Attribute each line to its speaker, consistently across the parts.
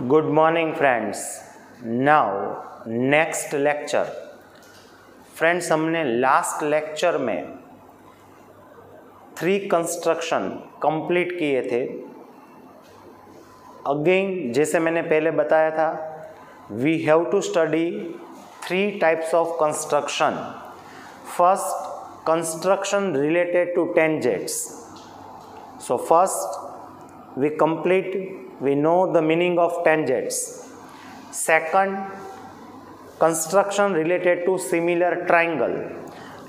Speaker 1: Good morning friends. Now next lecture. Friends हमने last lecture में 3 construction complete किए थे. अगेन जैसे मैंने पहले बताया था, we have to study 3 types of construction. First, construction related to tangents. So first we know the meaning of tangents. Second, construction related to similar triangle.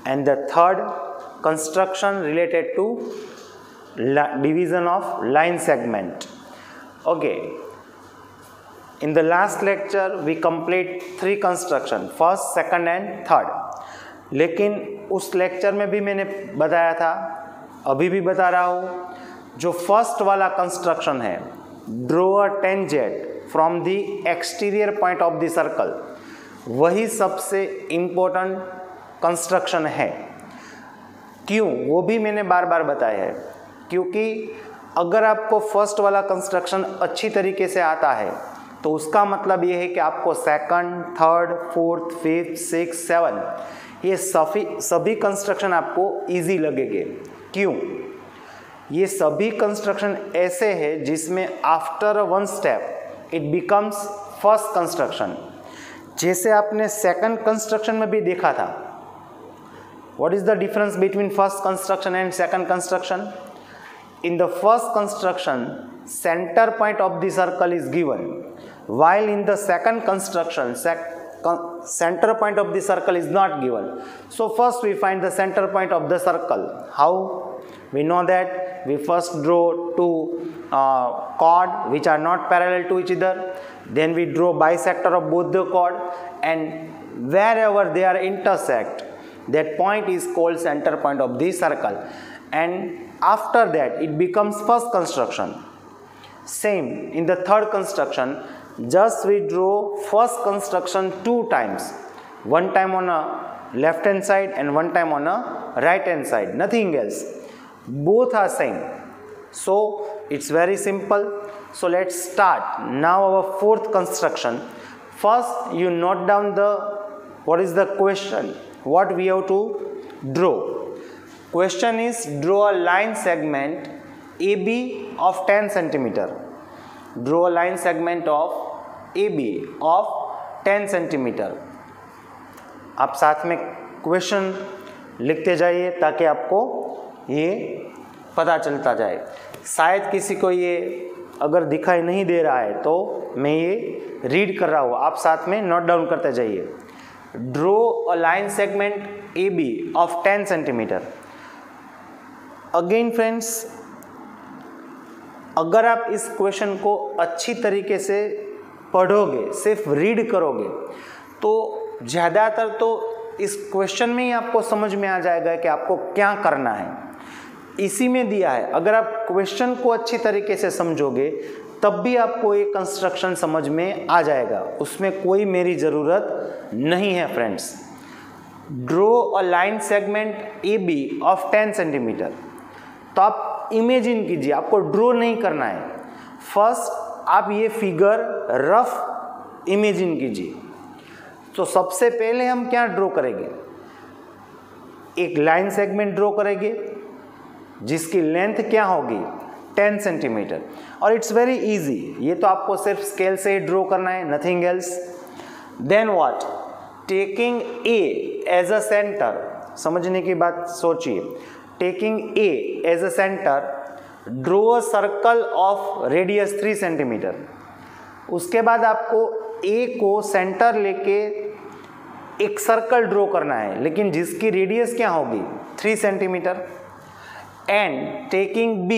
Speaker 1: And the third, construction related to division of line segment. Okay, in the last lecture we complete 3 construction, first, second and third. लेकिन उस lecture में भी मैंने बताया था, अभी भी बता रहा हूँ, जो फर्स्ट वाला कंस्ट्रक्शन है, draw a tangent from the exterior point of the circle, वही सबसे इम्पोर्टेंट कंस्ट्रक्शन है. क्यों, वो भी मैंने बार बार बताया है. क्योंकि अगर आपको फर्स्ट वाला कंस्ट्रक्शन अच्छी तरीके से आता है तो उसका मतलब ये है कि आपको second, third, fourth, fifth, six, 7 ये सभी कंस्ट्रक्शन आपको इजी लगेंगे. क्यों? ये सभी कंस्ट्रक्शन ऐसे हैं जिसमें after one step it becomes first construction. जैसे आपने सेकंड कंस्ट्रक्शन में भी देखा था. What is the difference between first construction and second construction? In the first construction centre point of the circle is given, while in the second construction center point of the circle is not given. So first we find the center point of the circle. How? We know that we first draw 2 chord which are not parallel to each other, then we draw bisector of both the chord, and wherever they are intersect, that point is called center point of the circle, and after that it becomes first construction. Same in the third construction, just we draw first construction 2 times, one time on a left hand side and one time on a right hand side, nothing else. Both are same, so it's very simple. So let's start now our fourth construction. First you note down what is the question, what we have to draw. Question is, draw a line segment AB of 10 centimeter. Draw a line segment of AB of 10 centimeter. आप साथ में question लिखते जाइए ताकि आपको ये पता चलता जाए. शायद किसी को ये अगर दिखाई नहीं दे रहा है तो मैं ये रीड कर रहा हूँ, आप साथ में नोट डाउन करते जाइए. Draw a line segment AB of 10 centimeter. Again friends, अगर आप इस क्वेश्चन को अच्छी तरीके से पढ़ोगे, सिर्फ रीड करोगे, तो ज़्यादातर तो इस क्वेश्चन में ही आपको समझ में आ जाएगा कि आपको क्या करना है. इसी में दिया है. अगर आप क्वेश्चन को अच्छी तरीके से समझोगे तब भी आपको ये कंस्ट्रक्शन समझ में आ जाएगा, उसमें कोई मेरी ज़रूरत नहीं है friends. Draw a line segment AB of 10 centimetre. तो आप इमेजिन कीजिए, आपको ड्रॉ नहीं करना है. फर्स्ट आप ये फिगर रफ इमेजिन कीजिए. तो सबसे पहले हम क्या ड्रॉ करेंगे? एक लाइन सेगमेंट ड्रॉ करेंगे जिसकी लेंथ क्या होगी? 10 सेंटीमीटर. और इट्स वेरी इजी, ये तो आपको सिर्फ स्केल से ही ड्रॉ करना है, nothing else. Then what? Taking A as a centre, समझने की बात सोचिए. Taking A as a centre, draw a circle of radius 3 centimetre. उसके बाद आपको A को सेंटर लेके एक सर्कल ड्रॉ करना है, लेकिन जिसकी रेडियस क्या होगी? 3 centimetre. And taking B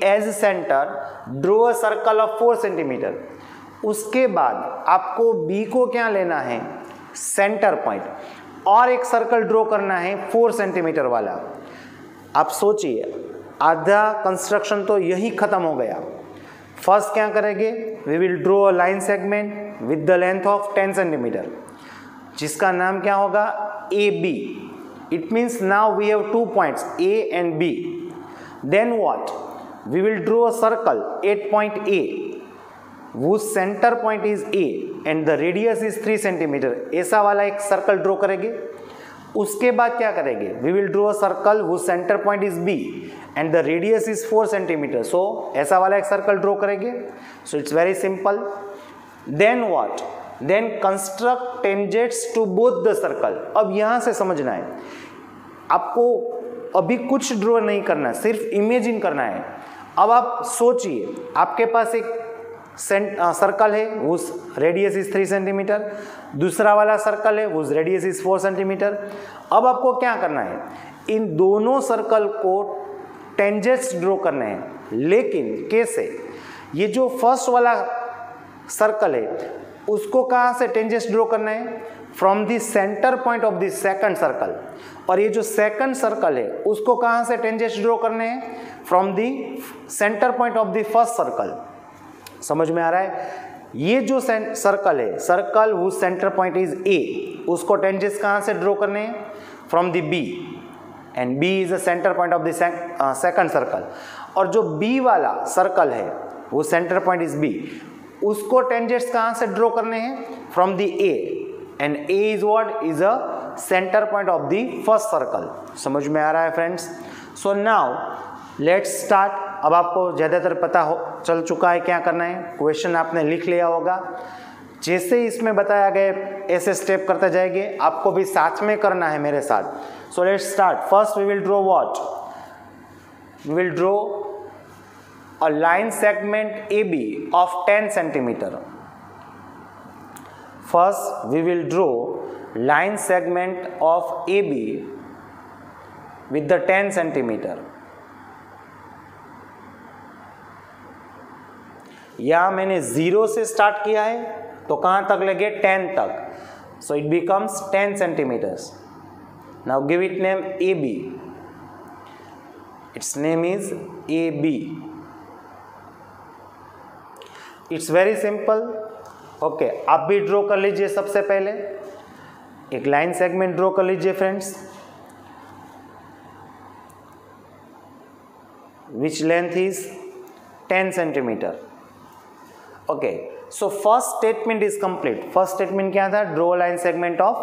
Speaker 1: as centre, draw a circle of 4 centimetre. उसके बाद आपको B को क्या लेना है? सेंटर पॉइंट, और एक सर्कल ड्रॉ करना है 4 सेंटीमीटर वाला. आप सोचिए, आधा कंस्ट्रक्शन तो यही खत्म हो गया. फर्स्ट क्या करेंगे? We will draw a line segment with the length of 10 centimetre, जिसका नाम क्या होगा? AB. It means now we have 2 points A and B. Then what? We will draw a circle at point A whose center point is A and the radius is 3 centimetre, ऐसा वाला एक circle draw करेंगे. उसके बाद क्या करेंगे, we will draw a circle whose centre point is B and the radius is 4 centimetre. So ऐसा वाला एक सर्कल ड्रॉ करेंगे. So it's very simple. Then what, then construct tangents to both the circle. अब यहाँ से समझना है आपको, अभी कुछ ड्रॉ नहीं करना है, सिर्फ इमेजिन करना है. अब आप सोचिए, आपके पास एक सर्कल है उस रेडियस इज 3 सेंटीमीटर, दूसरा वाला सर्कल है उस रेडियस इज 4 सेंटीमीटर. अब आपको क्या करना है, इन दोनों सर्कल को टेंजेंट्स ड्रॉ करने हैं. लेकिन कैसे, ये जो फर्स्ट वाला सर्कल है उसको कहाँ से टेंजेंट्स ड्रॉ करना है, from the centre point of the second circle. और ये जो सेकंड सर्कल है उसको कहाँ से टेंजेंट्स ड्रॉ करने हैं, from the centre point of the first circle. समझ में आ रहा है. ये जो सर्कल है, circle whose centre point is A, उसको टेंजेंट्स कहाँ से ड्रॉ करने हैं, from the B, and B is the centre point of the second circle. और जो बी वाला सर्कल है वो सेंटर पॉइंट इज बी, उसको टेंजेंट्स कहाँ से ड्रॉ करने हैं, from the A, and A is what, is a centre point of the first circle. समझ में आ रहा है friends. So now let's start. अब आपको ज़्यादातर पता हो चल चुका है क्या करना है, क्वेश्चन आपने लिख लिया होगा. जैसे इसमें बताया गया ऐसे स्टेप करते जाएंगे, आपको भी साथ में करना है मेरे साथ. So let's start. First we will draw what, we will draw a line segment AB of 10 centimetre. First we will draw line segment of AB with the 10 centimetre. या मैंने 0 से स्टार्ट किया है तो कहाँ तक लगे, 10 तक. So it becomes 10 centimetres. Now give it name AB. Its name is AB. It's very simple. Okay, आप भी ड्रॉ कर लीजिए. सबसे पहले एक लाइन सेगमेंट ड्रॉ कर लीजिए friends, which length is 10 centimetre. Okay, so first statement is complete. First statement क्या था, draw line segment of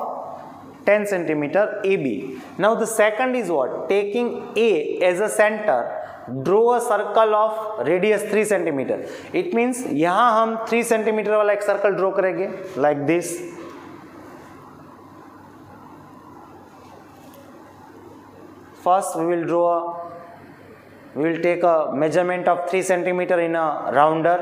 Speaker 1: 10 centimetre AB. Now the second is what, taking A as a centre, draw a circle of radius 3 centimetre. It means यहां हम 3 centimetre वाला एक circle draw करेंगे like this. First we will take a measurement of 3 centimeter in a rounder.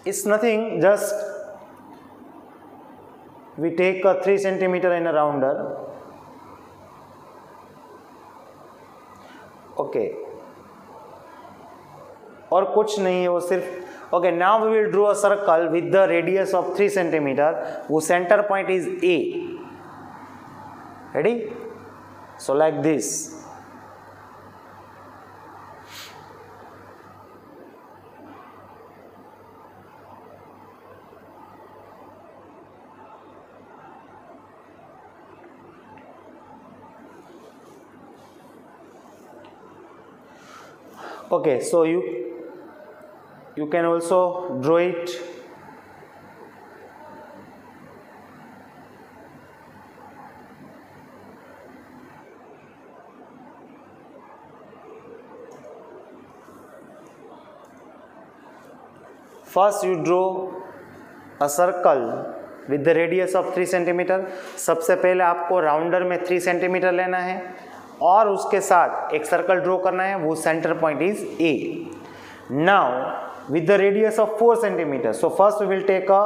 Speaker 1: It's nothing, just we take a 3 centimeter in a rounder. Okay. और कुछ नहीं है वो सिर्फ. Okay, now we will draw a circle with the radius of 3 centimetre, वो centre point is A. Ready. So like this. Okay, so you can also draw it. First you draw a circle with the radius of 3 centimetre. सबसे पहले आपको rounder में 3 centimetre लेना है और उसके साथ एक सर्कल ड्रॉ करना है, वो centre point is A. Now with the radius of 4 centimeters, so first we will take a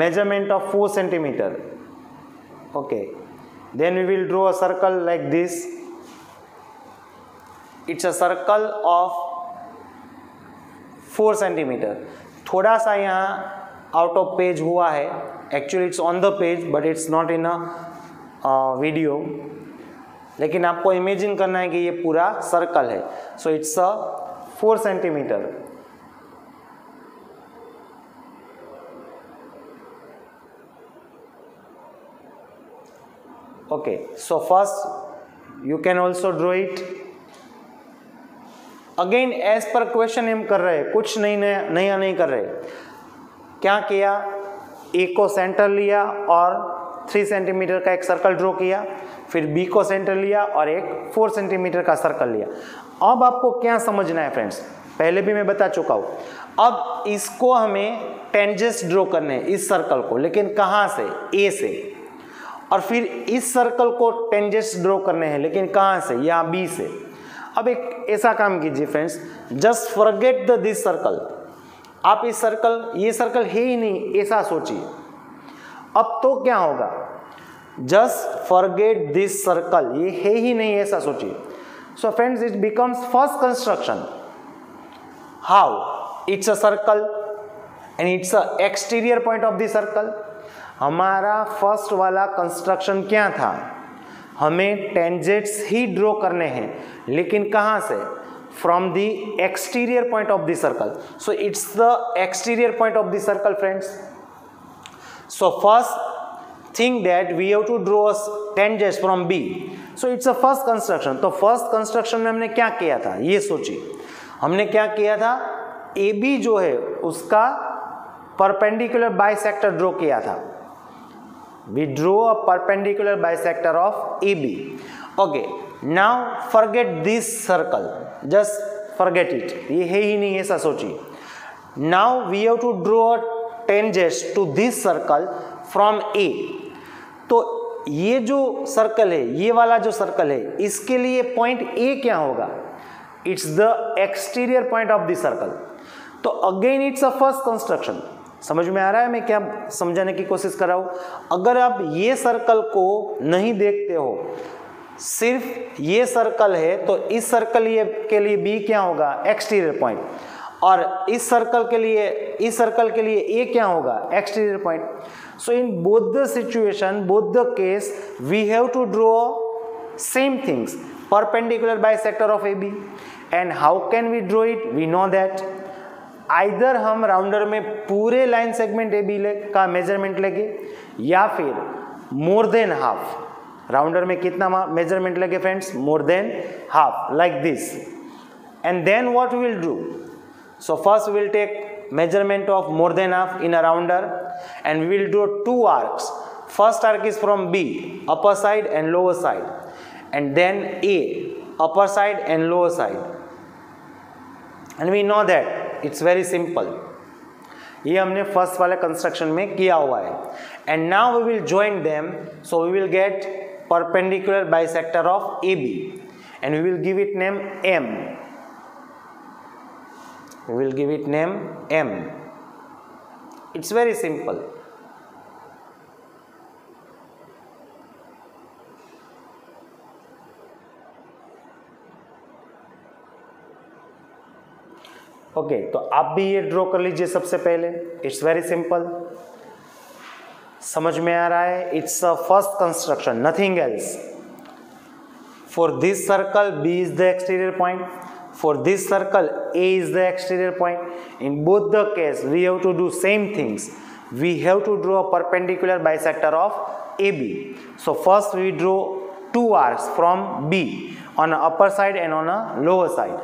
Speaker 1: measurement of 4 centimeter. Okay, then we will draw a circle like this. It's a circle of 4 centimeter. थोड़ा सा यहाँ out of page हुआ है, actually it's on the page but it's not in a video. लेकिन आपको imagine करना है कि ये पूरा सर्कल है. So it's a 4 centimetre. Okay, so first you can also draw it. Again as पर क्वेश्चन हम कर रहे हैं, कुछ नया नहीं कर रहे. क्या किया, ए को सेंटर लिया और 3 सेंटीमीटर का एक सर्कल ड्रॉ किया, फिर बी को सेंटर लिया और एक 4 सेंटीमीटर का सर्कल लिया. अब आपको क्या समझना है फ्रेंड्स, पहले भी मैं बता चुका हूँ. अब इसको हमें टेंजेंट्स ड्रॉ करने हैं इस सर्कल को, लेकिन कहाँ से, ए से. और फिर इस सर्कल को टेंजेंट्स ड्रॉ करने हैं, लेकिन कहाँ से, या बी से. अब एक ऐसा काम कीजिए friends, just forget this circle. आप इस सर्कल, ये सर्कल है ही नहीं ऐसा सोचिए. अब तो क्या होगा, जस्ट फॉरगेट दिस सर्कल, ये है ही नहीं ऐसा सोचिए. So friends, it becomes first construction. How, it's a circle and it's a exterior point of the circle. हमारा फर्स्ट वाला कंस्ट्रक्शन क्या था, हमें टेंजेंट्स ही ड्रॉ करने हैं, लेकिन कहाँ से, from the exterior point of the circle. So it's the exterior point of the circle friends. So first thing that we have to draw tangents from B. So it's a first construction. तो फर्स्ट construction में हमने क्या किया था, ये सोचिए. हमने क्या किया था, ए बी जो है उसका परपेंडिकुलर बाइसेक्टर ड्रॉ किया था. We drew a perpendicular bisector of AB. Okay, now forget this circle. Just forget it. ये है ही नहीं ऐसा सोचिए. Now we have to draw tangents to this circle from A. तो ये जो सर्कल है, ये वाला जो सर्कल है, इसके लिए पॉइंट A क्या होगा, it's the exterior point of the circle. तो again it's a first construction. समझ में आ रहा है मैं क्या समझाने की कोशिश कर रहा हूँ. अगर आप ये सर्कल को नहीं देखते हो, सिर्फ ये सर्कल है, तो इस सर्कल के लिए बी क्या होगा, एक्सटीरियर पॉइंट. और इस सर्कल के लिए ए क्या होगा, exterior point. So in both the situation, both the case, we have to draw same things, perpendicular bisector of A B. And how can we draw it, we know that. Either हम rounder में पूरे line segment A B का measurement लेंगे, या फिर मोर than half. Rounder में कितना measurement लेंगे friends, more than half, like this. And then what we will do, so first we will take measurement of more than half in a rounder, and we will do 2 arcs. First arc is from B, upper side and lower side, and then A, upper side and lower side. And we know that it's very simple. ये हमने first वाले construction में किया हुआ है. And now we will join them, so we will get perpendicular bisector of AB, and we will give it name M. We will give it name M. It's very simple. Okay, तो आप भी ये draw कर लीजिए सबसे पहले. It's very simple. समझ में आ रहा है? It's a first construction, nothing else. For this circle B is the exterior point. For this circle A is the exterior point. In both the case we have to do same things. We have to draw a perpendicular bisector of AB. So first we draw 2 arcs from B on a upper side and on a lower side,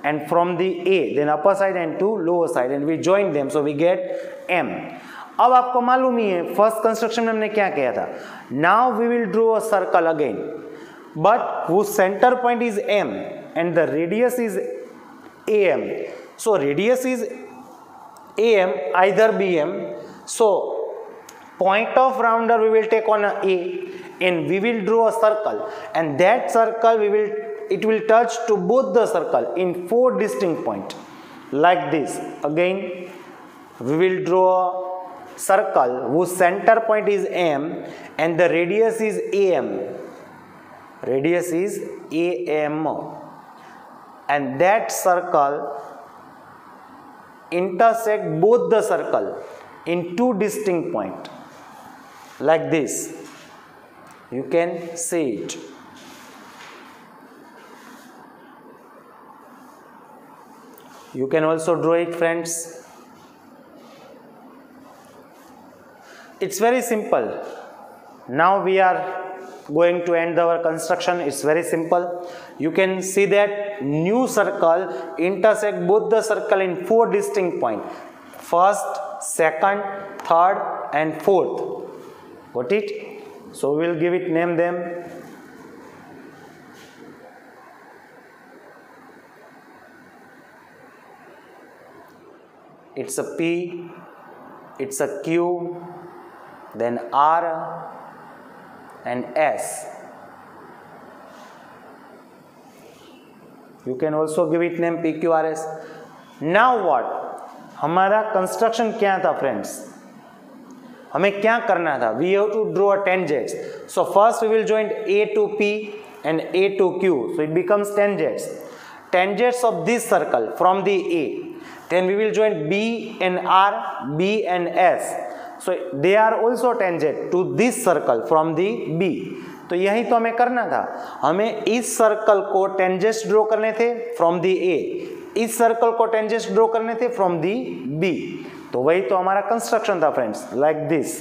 Speaker 1: and from the A then upper side and to lower side, and we join them, so we get M. अब आपको मालूम ही है first construction में हमने क्या किया था. Now we will draw a circle again, but whose center point is M and the radius is AM. So radius is AM, either BM. So point of rounder we will take on a A, and we will draw a circle, and that circle it will touch to both the circle in 4 distinct points, like this. Again we will draw a circle whose center point is M and the radius is AM. Radius is AM, and that circle intersect both the circle in 2 distinct points, like this. You can see it. You can also draw it, friends. It's very simple. Now we are going to end our construction. It's very simple. You can see that new circle intersect both the circle in 4 distinct points. First, second, third and fourth. Got it? So we will give it name them. It's a P, it's a Q, then R and S. You can also give it name PQRS. Now what? हमारा construction क्या था friends? हमें क्या करना था? We have to draw a tangents. So first we will join A to P and A to Q. So it becomes tangents. Tangents of this circle from the A. Then we will join B and R, B and S. So they are also tangent to this circle from the B. तो यही तो हमें करना था. हमें इस circle को tangents draw करने थे फ्रॉम दी ए, इस सर्कल को टेंजेंट्स ड्रॉ करने थे फ्रॉम दी बी. तो वही तो हमारा कंस्ट्रक्शन था friends, like this.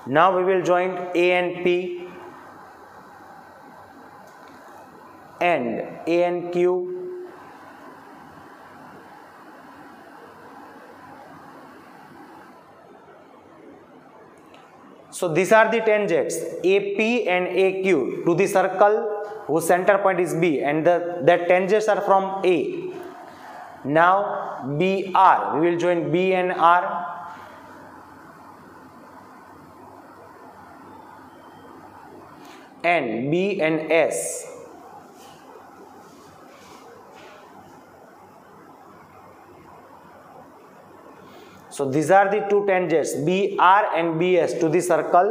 Speaker 1: Now we will join A and P and A and Q. So these are the tangents AP and AQ to the circle whose center point is B, and that tangents are from A. Now BR, we will join B and R. And B and S. So these are the two tangents BR and BS to the circle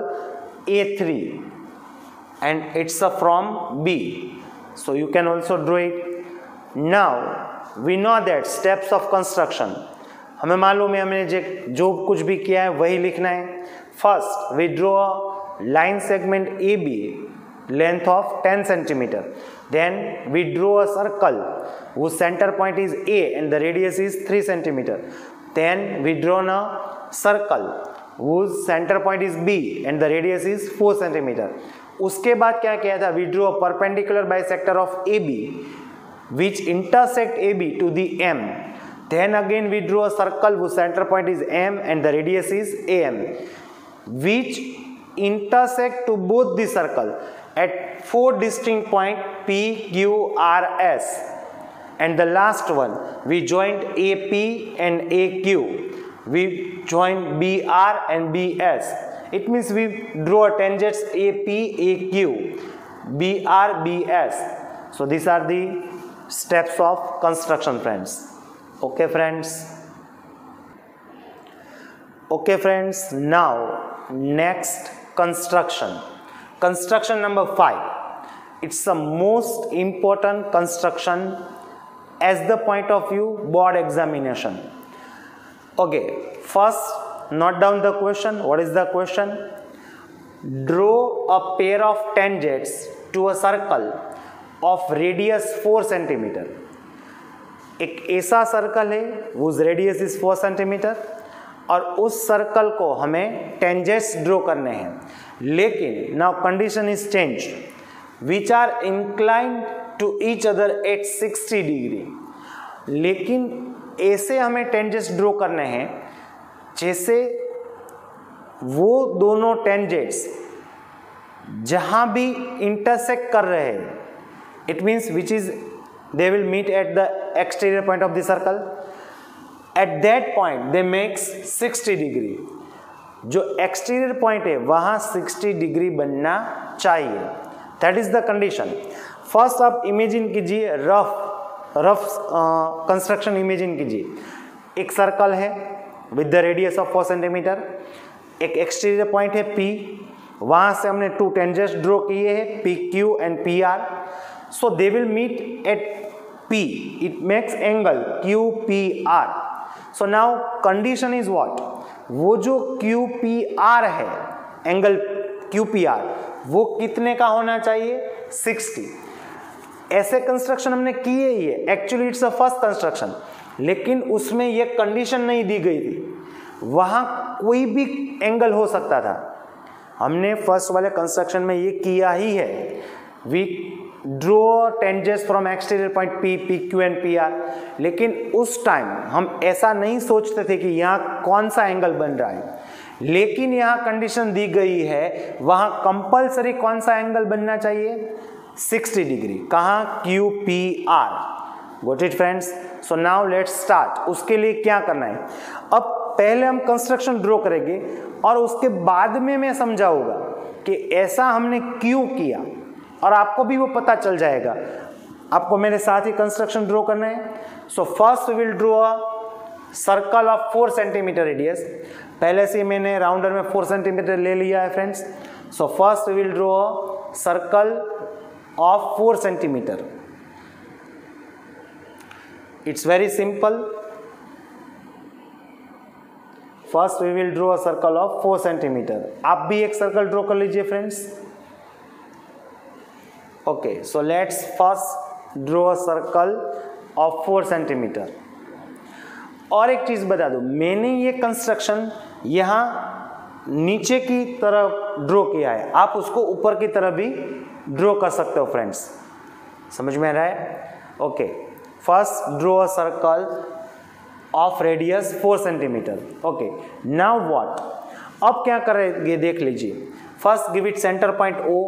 Speaker 1: A3, and it's from B. So you can also draw it. Now we know that steps of construction. हमें मालूम है हमने जो कुछ भी किया है वही लिखना है. First we draw a line segment AB length of 10 centimeter. Then we draw a circle whose center point is A and the radius is 3 centimeter. Then we draw a circle whose center point is B and the radius is 4 centimeter. उसके बाद क्या किया था? We drew a perpendicular bisector of AB which intersect AB to the M. Then again we drew a circle whose center point is M and the radius is AM, which intersect to both the circle at 4 distinct points P, Q, R, S. And the last one, we joined AP and AQ. We joined BR and BS. It means we draw tangents AP, AQ, BR, BS. So these are the steps of construction, friends. Okay, friends. Okay, friends. Now, next construction. Construction number 5. It's the most important construction as the point of view board examination. Okay, first note down the question. What is the question? Draw a pair of tangents to a circle of radius 4 centimeter. एक ऐसा circle है whose radius is 4 centimeter और उस circle को हमें tangents draw करने हैं. लेकिन now condition is changed which are inclined to each other at 60 degree. लेकिन ऐसे हमें टेंजेंट्स ड्रॉ करने हैं जैसे वो दोनों टेंजेंट्स जहां भी इंटरसेक्ट कर रहे हैं. It means which is they will meet at the exterior point of the circle. At that point they make 60 degree. जो एक्सटीरियर पॉइंट है वहां 60 डिग्री बनना चाहिए. That is the condition. First आप इमेजिन कीजिए, रफ कंस्ट्रक्शन इमेजिन कीजिए. एक circle है with the radius of 4 centimetre. एक एक्सटीरियर पॉइंट है P. वहां से हमने 2 टेंजेंट्स ड्रॉ किए हैं PQ and PR. So they will meet at P. It makes angle QPR. So now condition is what? वो जो QPR है, एंगल QPR, वो कितने का होना चाहिए? 60. ऐसे कंस्ट्रक्शन हमने किए ही है. Actually it's a first construction, लेकिन उसमें ये कंडीशन नहीं दी गई थी. वहां कोई भी एंगल हो सकता था. हमने फर्स्ट वाले कंस्ट्रक्शन में ये किया ही है। We draw tangents from exterior point P, PQ and PR, लेकिन उस टाइम हम ऐसा नहीं सोचते थे कि यहाँ कौन सा एंगल बन रहा है, लेकिन यहाँ कंडीशन दी गई है वहाँ कंपल्सरी कौन सा एंगल बनना चाहिए, 60 डिग्री। कहाँ, QPR। Got it friends? So now let's start. उसके लिए क्या करना है, अब पहले हम कंस्ट्रक्शन ड्रॉ करेंगे और उसके बाद में मैं समझाऊंगा कि ऐसा हमने क्यों किया, और आपको भी वो पता चल जाएगा। आपको मेरे साथ ही कंस्ट्रक्शन ड्रॉ करना है। So first we will draw a circle of 4 centimetre radius. पहले से मैंने राउंडर में 4 सेंटीमीटर ले लिया है friends. So first we will draw a circle of 4 centimetre. It's very simple. First we will draw a circle of 4 centimetre. आप भी एक सर्कल ड्रॉ कर लीजिए friends. Okay, so let's first draw a circle of 4 centimetre. और एक चीज बता दूं, मैंने ये कंस्ट्रक्शन यहाँ नीचे की तरफ ड्रॉ किया है, आप उसको ऊपर की तरफ भी ड्रॉ कर सकते हो फ्रेंड्स। समझ में आ रहा है? Okay, first draw a circle of radius 4 centimetre. Okay, now what, अब क्या करेंगे देख लीजिए। First give it centre point O,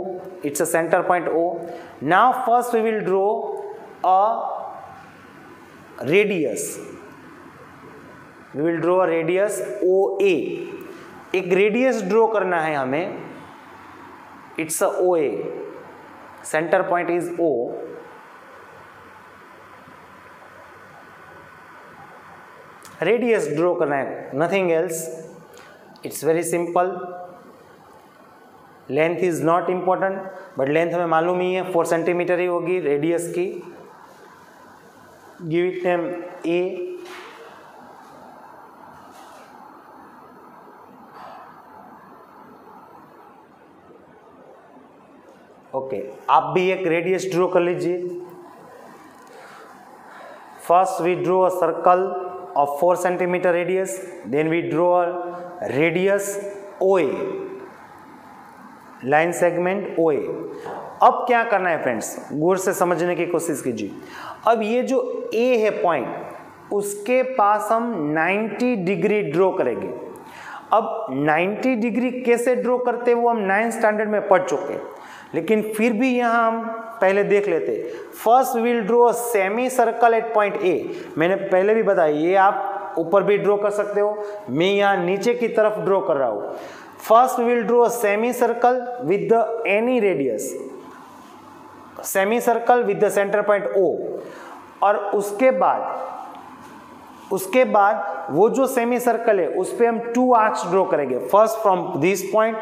Speaker 1: it's a center point O. Now first we will draw a radius. We will draw a radius OA. एक radius draw करना है हमें। It's a OA. Center point is O. Radius draw करना है, nothing else. It's very simple. Length is not important, but length हमें मालूम ही है 4 centimetre ही होगी रेडियस की। Give it name A। Okay, आप भी एक रेडियस ड्रॉ कर लीजिए। First we draw a circle of 4 centimetre radius, then we draw a radius OA, line segment OA। अब क्या करना है फ्रेंड्स, गौर से समझने की कोशिश कीजिए। अब ये जो A है पॉइंट, उसके पास हम 90 डिग्री ड्रॉ करेंगे। अब 90 डिग्री कैसे ड्रॉ करते हैं वो हम 9th स्टैंडर्ड में पढ़ चुके, लेकिन फिर भी यहाँ हम पहले देख लेते। First we will draw semi circle at point A। मैंने पहले भी बताया, ये आप ऊपर भी ड्रॉ कर सकते हो, मैं यहाँ नीचे की तरफ ड्रॉ कर रहा हूँ। First we will draw a semicircle with the any radius, semicircle with the center point O, और उसके बाद वो जो सेमी सर्कल है उस पे हम 2 आर्क्स ड्रॉ करेंगे। फर्स्ट फ्रॉम दिस पॉइंट,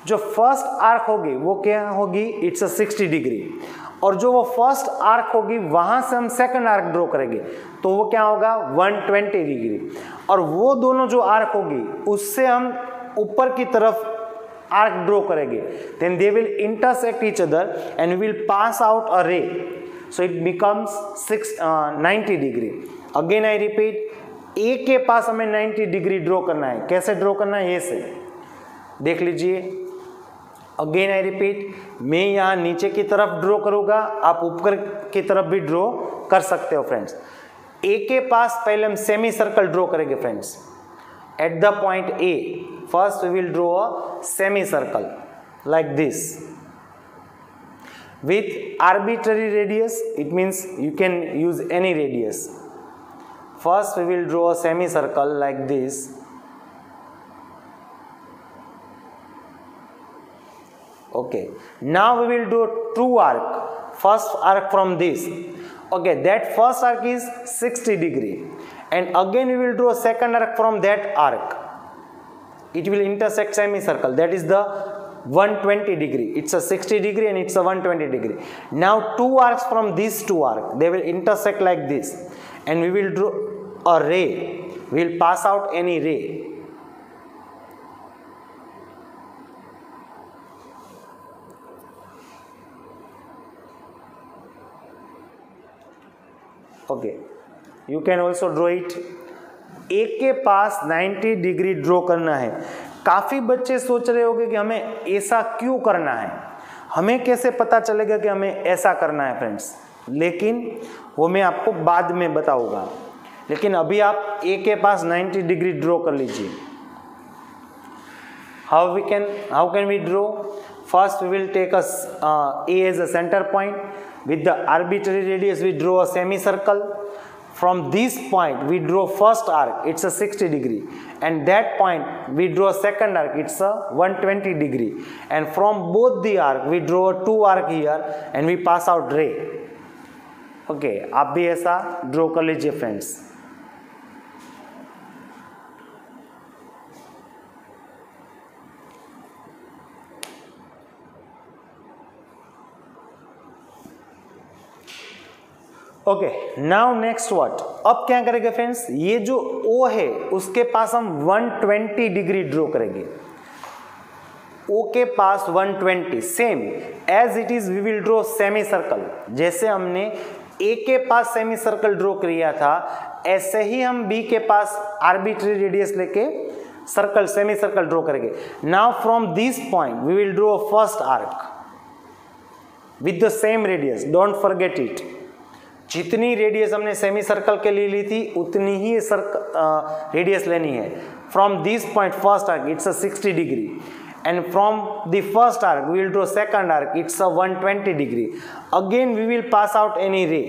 Speaker 1: जो फर्स्ट आर्क होगी वो क्या होगी, इट्स अ 60 डिग्री, और जो वो फर्स्ट आर्क होगी वहां से हम सेकंड आर्क ड्रॉ करेंगे, तो वो क्या होगा 120 डिग्री, और वो दोनों जो आर्क होगी उससे हम ऊपर की तरफ आर्क ड्रॉ करेंगे। Then they will intersect each other and will pass out a ray, so it becomes 90 degree. Again I repeat, A के पास हमें 90 डिग्री ड्रॉ करना है। कैसे ड्रॉ करना है, ए से देख लीजिए। अगेन आई रिपीट, मैं यहाँ नीचे की तरफ ड्रॉ करूँगा, आप ऊपर की तरफ भी ड्रॉ कर सकते हो फ्रेंड्स। ए के पास पहले हम सेमी सर्कल ड्रॉ करेंगे friends. At the point A, first we will draw a semicircle like this with arbitrary radius. It means you can use any radius. First we will draw a semicircle like this. Okay, now we will do 2 arc. First arc from this. Okay, that first arc is 60 degree. And again we will draw a second arc from that arc. It will intersect semicircle. That is the 120 degree. It's a 60 degree and it's a 120 degree. Now 2 arcs from these 2 arcs, they will intersect like this, and we will draw a ray. We will pass out any ray. Okay. You can also draw it। ए के पास 90 degree draw करना है, काफ़ी बच्चे सोच रहे होंगे कि हमें ऐसा क्यों करना है, हमें कैसे पता चलेगा कि हमें ऐसा करना है फ्रेंड्स, लेकिन वो मैं आपको बाद में बताऊंगा। लेकिन अभी आप ए के पास 90 डिग्री ड्रॉ कर लीजिए। How can we draw? First we will take a as a centre point, with the arbitrary radius we draw a semicircle. From this point we draw first arc, it's a 60 degree, and that point we draw second arc, it's a 120 degree, and from both the arc we draw a 2 arc here and we pass out ray. Okay, आप भी ऐसा draw कर लीजिए friends. Okay, now next what? अब क्या करेंगे friends, ये जो O है उसके पास हम 120 डिग्री ड्रॉ करेंगे। O के पास 120, same as it is we will draw semi circle. जैसे हमने A के पास सेमी सर्कल ड्रॉ किया था, ऐसे ही हम B के पास आर्बिट्री रेडियस लेके सर्कल, सेमी सर्कल ड्रॉ करेंगे। Now from this point we will draw first arc with the same radius, don't forget it. जितनी रेडियस हमने सेमी सर्कल के लिए ली थी उतनी ही रेडियस लेनी है। From this point first arc it's a 60 degree, and from the first arc we will draw second arc, it's a 120 degree. Again we will pass out any रे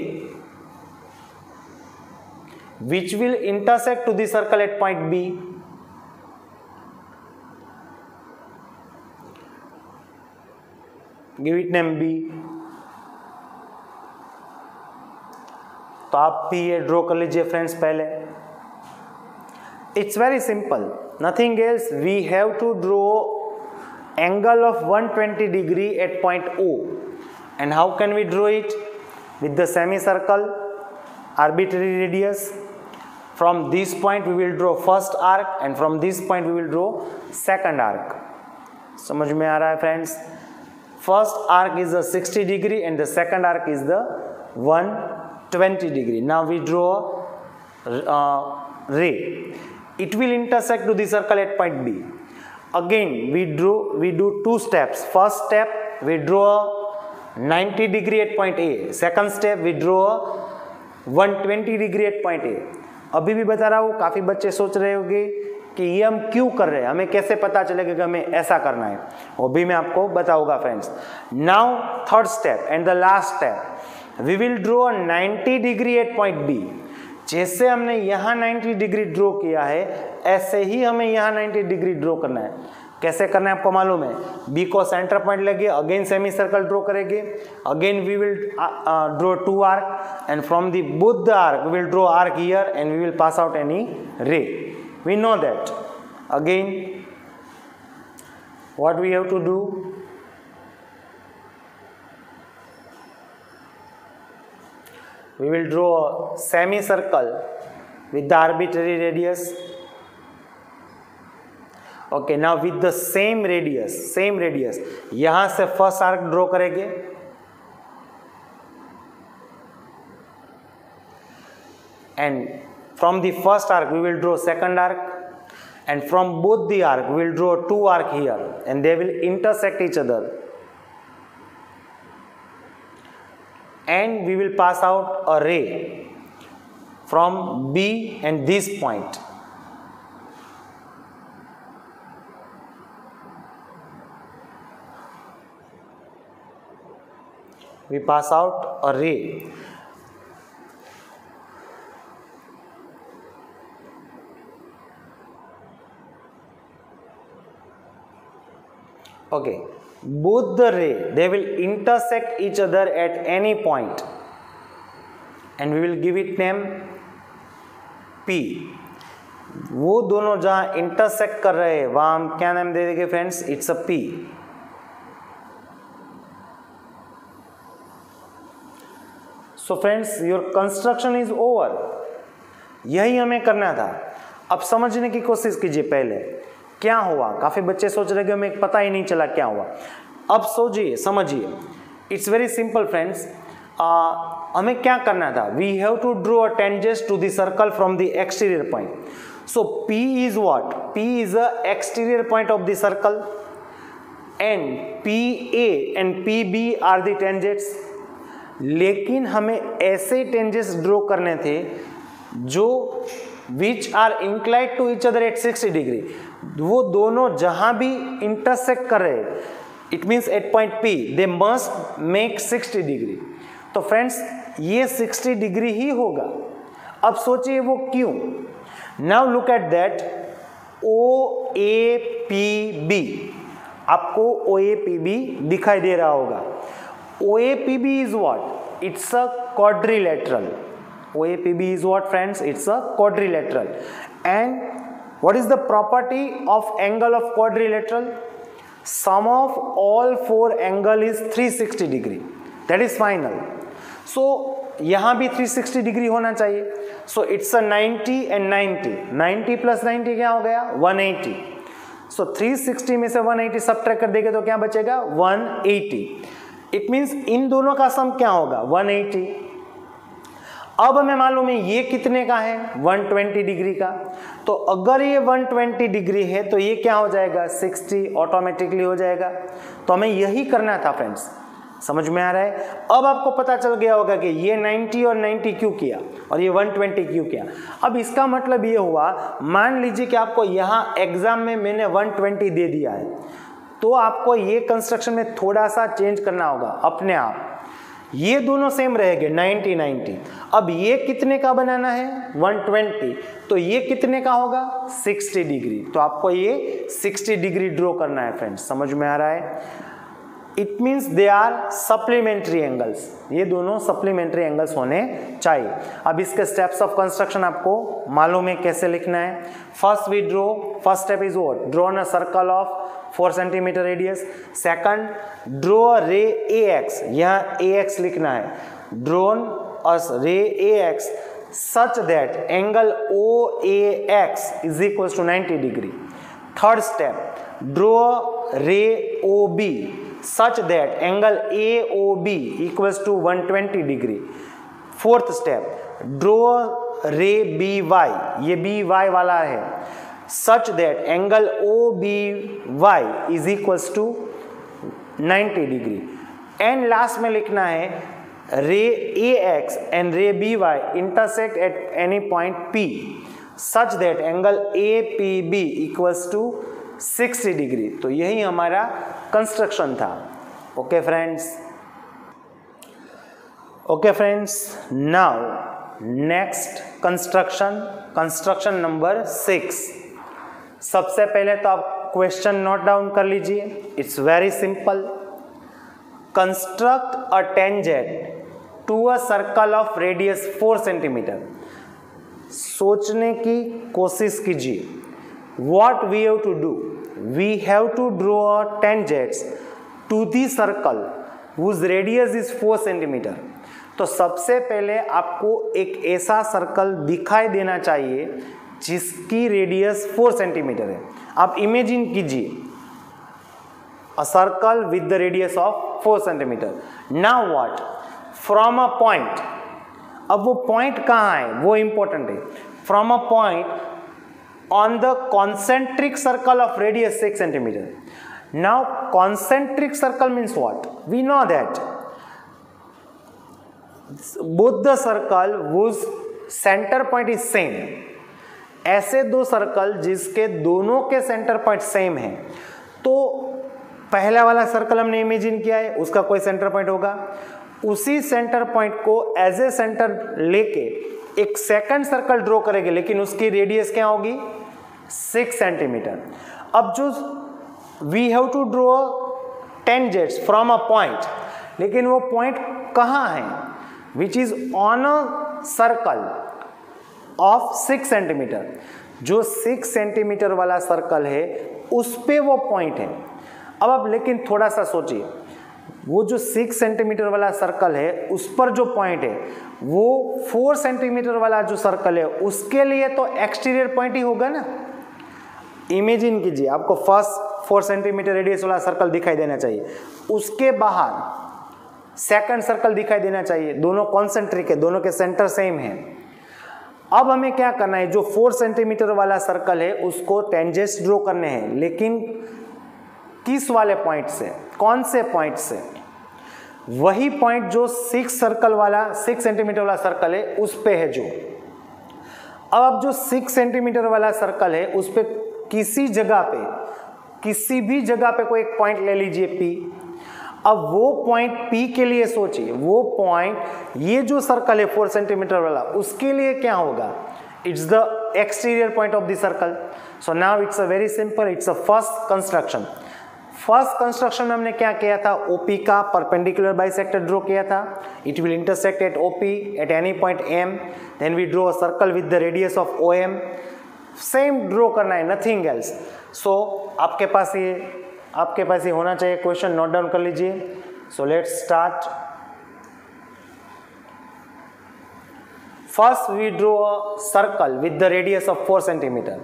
Speaker 1: which will intersect to the circle at point B. Give it name B. तो आप भी ये draw कर लीजिए friends पहले। It's very simple, nothing else, we have to draw angle of 120 degree at point O. And how can we draw it? With the semi circle, arbitrary radius. From this point we will draw first arc, and from this point we will draw second arc. समझ में आ रहा है friends? First arc is the 60 degree and the second arc is the 120 degree. Now we draw ray. It will intersect to the circle at point B. Again we do two steps. First step we draw 90 degree at point A. Second step we draw 120 degree at point A. अभी भी बता रहा हूँ, काफ़ी बच्चे सोच रहे होंगे कि ये हम क्यों कर रहे हैं, हमें कैसे पता चलेगा कि हमें ऐसा करना है, वो भी मैं आपको बताऊंगा friends. Now third step and the last step, we will draw 90 degree at point B. जैसे हमने यहाँ 90 डिग्री ड्रॉ किया है, ऐसे ही हमें यहाँ 90 डिग्री ड्रॉ करना है। कैसे करना है आपको मालूम है? बी को सेंटर पॉइंट लेंगे, अगेन सेमी सर्कल ड्रॉ करेंगे, again we will draw 2 arc, and from the both the arc we will draw arc here and we will pass out any ray. We know that. Again what we have to do? We will draw a semicircle with the arbitrary radius. Okay, now with the same radius, यहाँ से first arc draw करेंगे, and from the first arc we will draw second arc, and from both the arc we will draw 2 arc here, and they will intersect each other. And we will pass out a ray from B and this point. We pass out a ray. Okay. Both the ray, they will intersect each other at any point, and we will give it name P. वो दोनों जहाँ intersect कर रहे हैं वहाँ हम क्या नाम दे देंगे friends? It's a P. So friends, your construction is over. यही हमें करना था। अब समझने की कोशिश कीजिए पहले क्या हुआ। काफ़ी बच्चे सोच रहे कि हमें पता ही नहीं चला क्या हुआ। अब सोचिए, समझिए, इट्स वेरी सिंपल फ्रेंड्स। हमें क्या करना था? We have to draw a tangent to the circle from the exterior point. So P is what? P is the exterior point of the circle and PA and PB are the tangents. लेकिन हमें ऐसे tangents draw करने थे जो which are inclined to each other at 60 degree, वो दोनों जहां भी इंटरसेक्ट कर रहे हैं, it means at point P they must make 60 degree. तो फ्रेंड्स ये 60 डिग्री ही होगा. अब सोचिए वो क्यों. Now look at that OAPB. आपको OAPB दिखाई दे रहा होगा. OAPB is what? It's a quadrilateral. OAPB is what, friends? It's a quadrilateral. And what is the property of angle of quadrilateral? Sum of all four angle is 360 degree. That is final. So यहाँ भी 360 degree होना चाहिए. So it's a 90 and 90. 90 plus 90 क्या हो गया? 180. So 360 में से 180 subtract कर देंगे तो क्या बचेगा? 180. इट मीन्स इन दोनों का सम क्या होगा? 180. अब हमें मालूम है ये कितने का है? 120 डिग्री का. तो अगर ये 120 डिग्री है तो ये क्या हो जाएगा? 60 ऑटोमेटिकली हो जाएगा. तो हमें यही करना था फ्रेंड्स. समझ में आ रहा है? अब आपको पता चल गया होगा कि ये 90 और 90 क्यों किया और ये 120 क्यों किया. अब इसका मतलब ये हुआ, मान लीजिए कि आपको यहाँ एग्जाम में मैंने 120 दे दिया है, तो आपको ये कंस्ट्रक्शन में थोड़ा सा चेंज करना होगा अपने आप. ये दोनों सेम रहेंगे 90 90. अब ये कितने का बनाना है? 120. तो ये कितने का होगा? 60 डिग्री. तो आपको ये 60 डिग्री ड्रॉ करना है फ्रेंड्स. समझ में आ रहा है? It means they are supplementary angles. ये दोनों सप्लीमेंट्री एंगल्स होने चाहिए. अब इसके स्टेप्स ऑफ कंस्ट्रक्शन आपको मालूम है कैसे लिखना है. First we draw, first step is what? Draw a circle of 4 centimetre radius. Second, draw ray AX. यहाँ AX लिखना है. ड्रॉन अस रे AX such that angle OAX is equals to 90 degree. Third step, draw ray OB such that angle AOB equals to 120 degree. Fourth step, draw ray BY. ये BY वाला है. Such that angle OBY is equals to 90 degree. And last में लिखना है ray AX and ray BY intersect at any point P such that angle APB equals to 60 degree. तो यही हमारा construction था. Okay friends. Okay friends, now next construction number 6. सबसे पहले तो आप क्वेश्चन नोट डाउन कर लीजिए. It's very simple. Construct a tangent to a circle of radius 4 centimetre. सोचने की कोशिश कीजिए. What we have to do? We have to draw tangents to the circle whose radius is 4 centimetre. तो सबसे पहले आपको एक ऐसा सर्कल दिखाई देना चाहिए जिसकी रेडियस 4 सेंटीमीटर है. आप इमेजिन कीजिए अ circle with the radius of 4 centimetre. Now what? From a point. अब वो पॉइंट कहाँ है वो इंपॉर्टेंट है. From a point on the concentric circle of radius 6 centimeter. Now concentric circle means what? We know that both the circle whose center point is same. ऐसे दो circle जिसके दोनों के सेंटर पॉइंट सेम है, तो पहला वाला सर्कल हमने इमेजिन किया है, उसका कोई सेंटर पॉइंट होगा. उसी सेंटर पॉइंट को एज ए सेंटर लेके एक सेकंड सर्कल ड्रॉ करेंगे, लेकिन उसकी रेडियस क्या होगी? 6 सेंटीमीटर. अब जो we have to draw tangents from a point, लेकिन वो पॉइंट कहाँ है? Which is on a circle of 6 centimetre. जो 6 सेंटीमीटर वाला सर्कल है उस पे वो पॉइंट है. अब आप लेकिन थोड़ा सा सोचिए, वो जो 6 सेंटीमीटर वाला सर्कल है उस पर जो पॉइंट है वो 4 सेंटीमीटर वाला जो सर्कल है उसके लिए तो एक्सटीरियर पॉइंट ही होगा ना. इमेजिन कीजिए आपको फर्स्ट 4 सेंटीमीटर रेडियस वाला सर्कल दिखाई देना चाहिए, उसके बाहर सेकंड सर्कल दिखाई देना चाहिए. दोनों कॉन्सेंट्रिक है, दोनों के सेंटर सेम है. अब हमें क्या करना है, जो 4 सेंटीमीटर वाला सर्कल है उसको टेंजेंट्स ड्रॉ करने हैं, लेकिन किस वाले पॉइंट से, कौन से पॉइंट से? वही पॉइंट जो 6 सेंटीमीटर वाला सर्कल है उस पे है जो। अब जो 6 सेंटीमीटर वाला सर्कल है उस पे किसी भी जगह पे कोई एक पॉइंट ले लीजिए P। अब वो पॉइंट P के लिए सोचिए, वो पॉइंट, ये जो सर्कल है 4 सेंटीमीटर वाला, उसके लिए क्या होगा? It's the exterior point of the circle. So now it's a very simple, it's a first construction. First construction में हमने क्या किया था, OP का परपेंडिकुलर बाइसेक्टर ड्रॉ किया था। It will intersect at OP at any point M, then we draw a circle with the radius of OM। Same draw करना है, नथिंग एल्स। सो आपके पास ये होना चाहिए क्वेश्चन, नोट डाउन कर लीजिए। So let's start. First we draw a circle with the radius of 4 centimetre.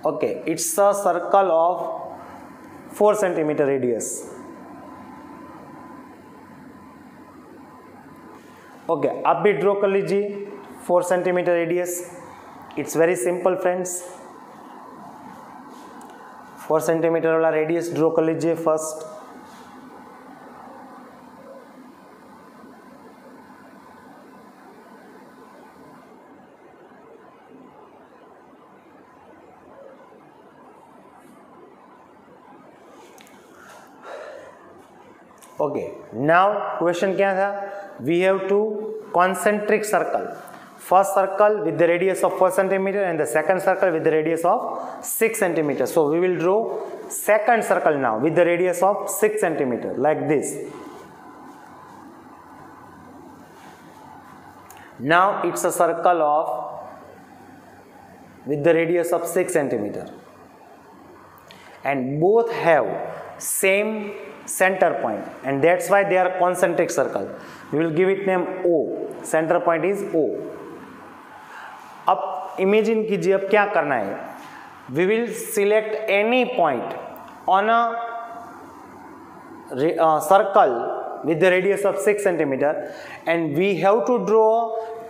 Speaker 1: Okay, it's a circle of 4 centimetre radius. Okay, आप भी ड्रॉ कर लीजिए 4 centimetre radius. It's very simple friends, 4 centimetre वाला radius draw कर लीजिए first. Okay, now question क्या था? We have to concentric circle, first circle with the radius of 4 centimeter and the second circle with the radius of 6 centimeter. So we will draw second circle now with the radius of 6 centimeter like this. Now it's a circle of with the radius of 6 centimeter and both have same center point, and that's why they are concentric circle. We will give it name O. Center point is O. अब imagine कीजिए, अब क्या करना है? We will select any point on a circle with the radius of 6 centimeter and we have to draw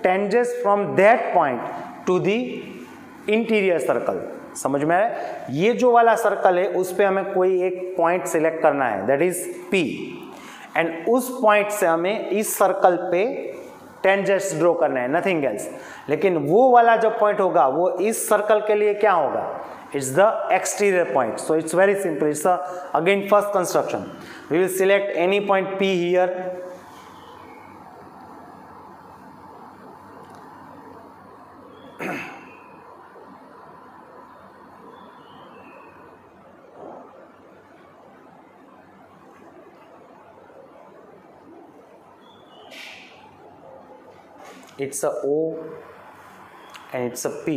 Speaker 1: tangents from that point to the interior circle. समझ में आया? ये जो वाला सर्कल है उस पे हमें कोई एक पॉइंट सिलेक्ट करना है, दैट इज P, एंड उस पॉइंट से हमें इस सर्कल पे टेंजेंट्स ड्रॉ करना है, नथिंग एल्स। लेकिन वो वाला जो पॉइंट होगा वो इस सर्कल के लिए क्या होगा? It's the exterior point. So it's very simple, it's again first construction. We will select any point P here, it's a O and it's a P.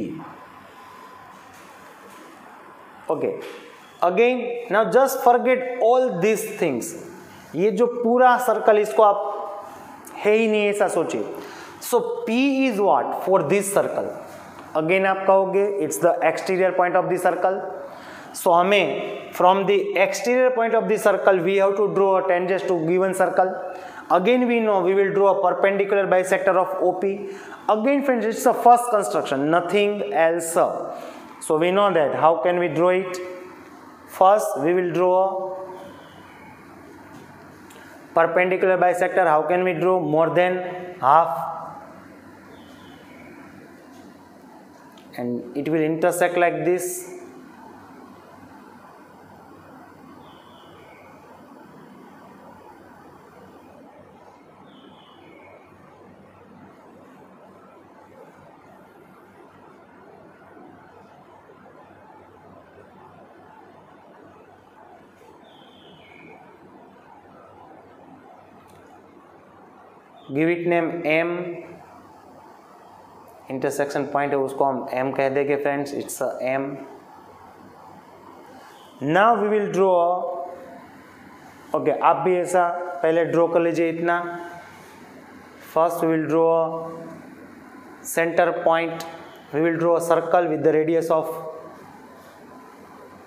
Speaker 1: Okay, again now just forget all these things. ये जो पूरा circle, इसको आप है ही नहीं ऐसा सोचिए। So P is what for this circle? Again आप कहोगे it's the exterior point of the circle. So हमें from the exterior point of the circle we have to draw a tangent to given circle. Again we know we will draw a perpendicular bisector of OP. Again friends, it's the first construction, nothing else. So we know that. How can we draw it? First we will draw a perpendicular bisector. How can we draw? More than half, and it will intersect like this. Give it name M, intersection point है उसको हम M कह देंगे friends, it's a M. Now we will draw, okay आप भी ऐसा पहले draw कर लीजिए इतना. First we will draw centre point, we will draw a circle with the radius of,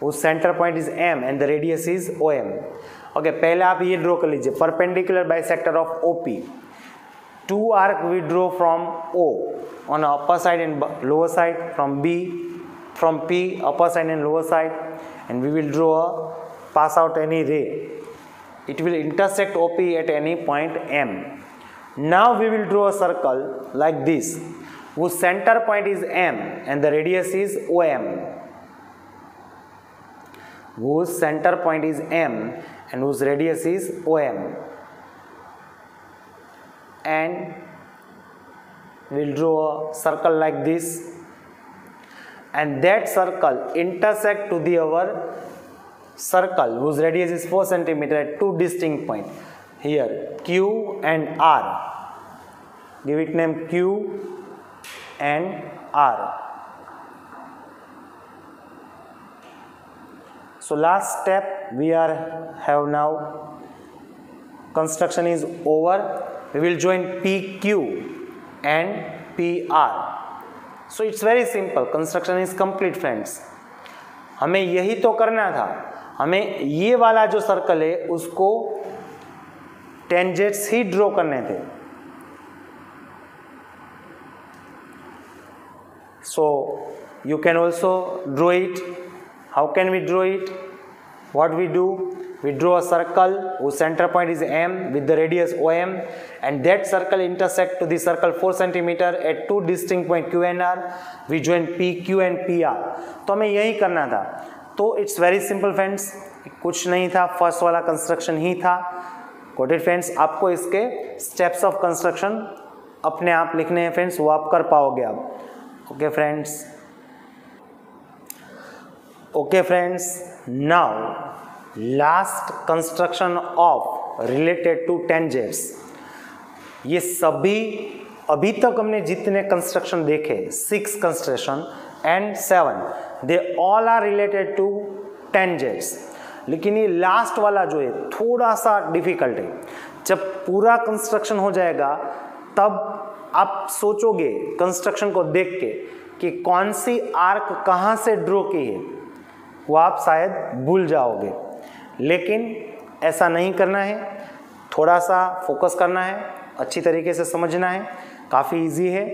Speaker 1: उस centre point is M and the radius is OM. Okay पहले आप ये ड्रॉ कर लीजिए, perpendicular bisector of OP two arc we draw from O on upper side and lower side, from P upper side and lower side, and we will draw pass out any ray. It will intersect OP at any point M. Now we will draw a circle like this, whose center point is M and the radius is OM. Whose center point is M and whose radius is OM. And we'll draw a circle like this, and that circle intersect to the our circle whose radius is 4 cm at two distinct points here, Q and R. Give it name Q and R. So last step we have now. Construction is over. We will join PQ and PR. So it's very simple. Construction is complete, friends. हमें यही तो करना था. हमें ये वाला जो circle है उसको टेंजेंट्स ही ड्रॉ करने थे. So you can also draw it. How can we draw it? What we do? We draw a circle whose center point is M with the radius OM, and that circle intersect to the circle 4 cm at two distinct points Q and R. We join PQ and PR. तो हमें यही करना था. तो it's very simple friends, कुछ नहीं था, first वाला कंस्ट्रक्शन ही था. Got it friends. आपको इसके स्टेप्स ऑफ कंस्ट्रक्शन अपने आप लिखने हैं फ्रेंड्स, वो आप कर पाओगे अब. Okay friends. Okay friends, now last construction of related to tangents. ये सभी अभी तक हमने जितने कंस्ट्रक्शन देखे, 6 construction and 7, they all are related to tangents. लेकिन ये लास्ट वाला जो है थोड़ा सा डिफिकल्ट है. जब पूरा कंस्ट्रक्शन हो जाएगा तब आप सोचोगे कंस्ट्रक्शन को देख के कि कौन सी आर्क कहाँ से ड्रॉ की है, वो आप शायद भूल जाओगे. लेकिन ऐसा नहीं करना है. थोड़ा सा फोकस करना है, अच्छी तरीके से समझना है. काफ़ी इजी है.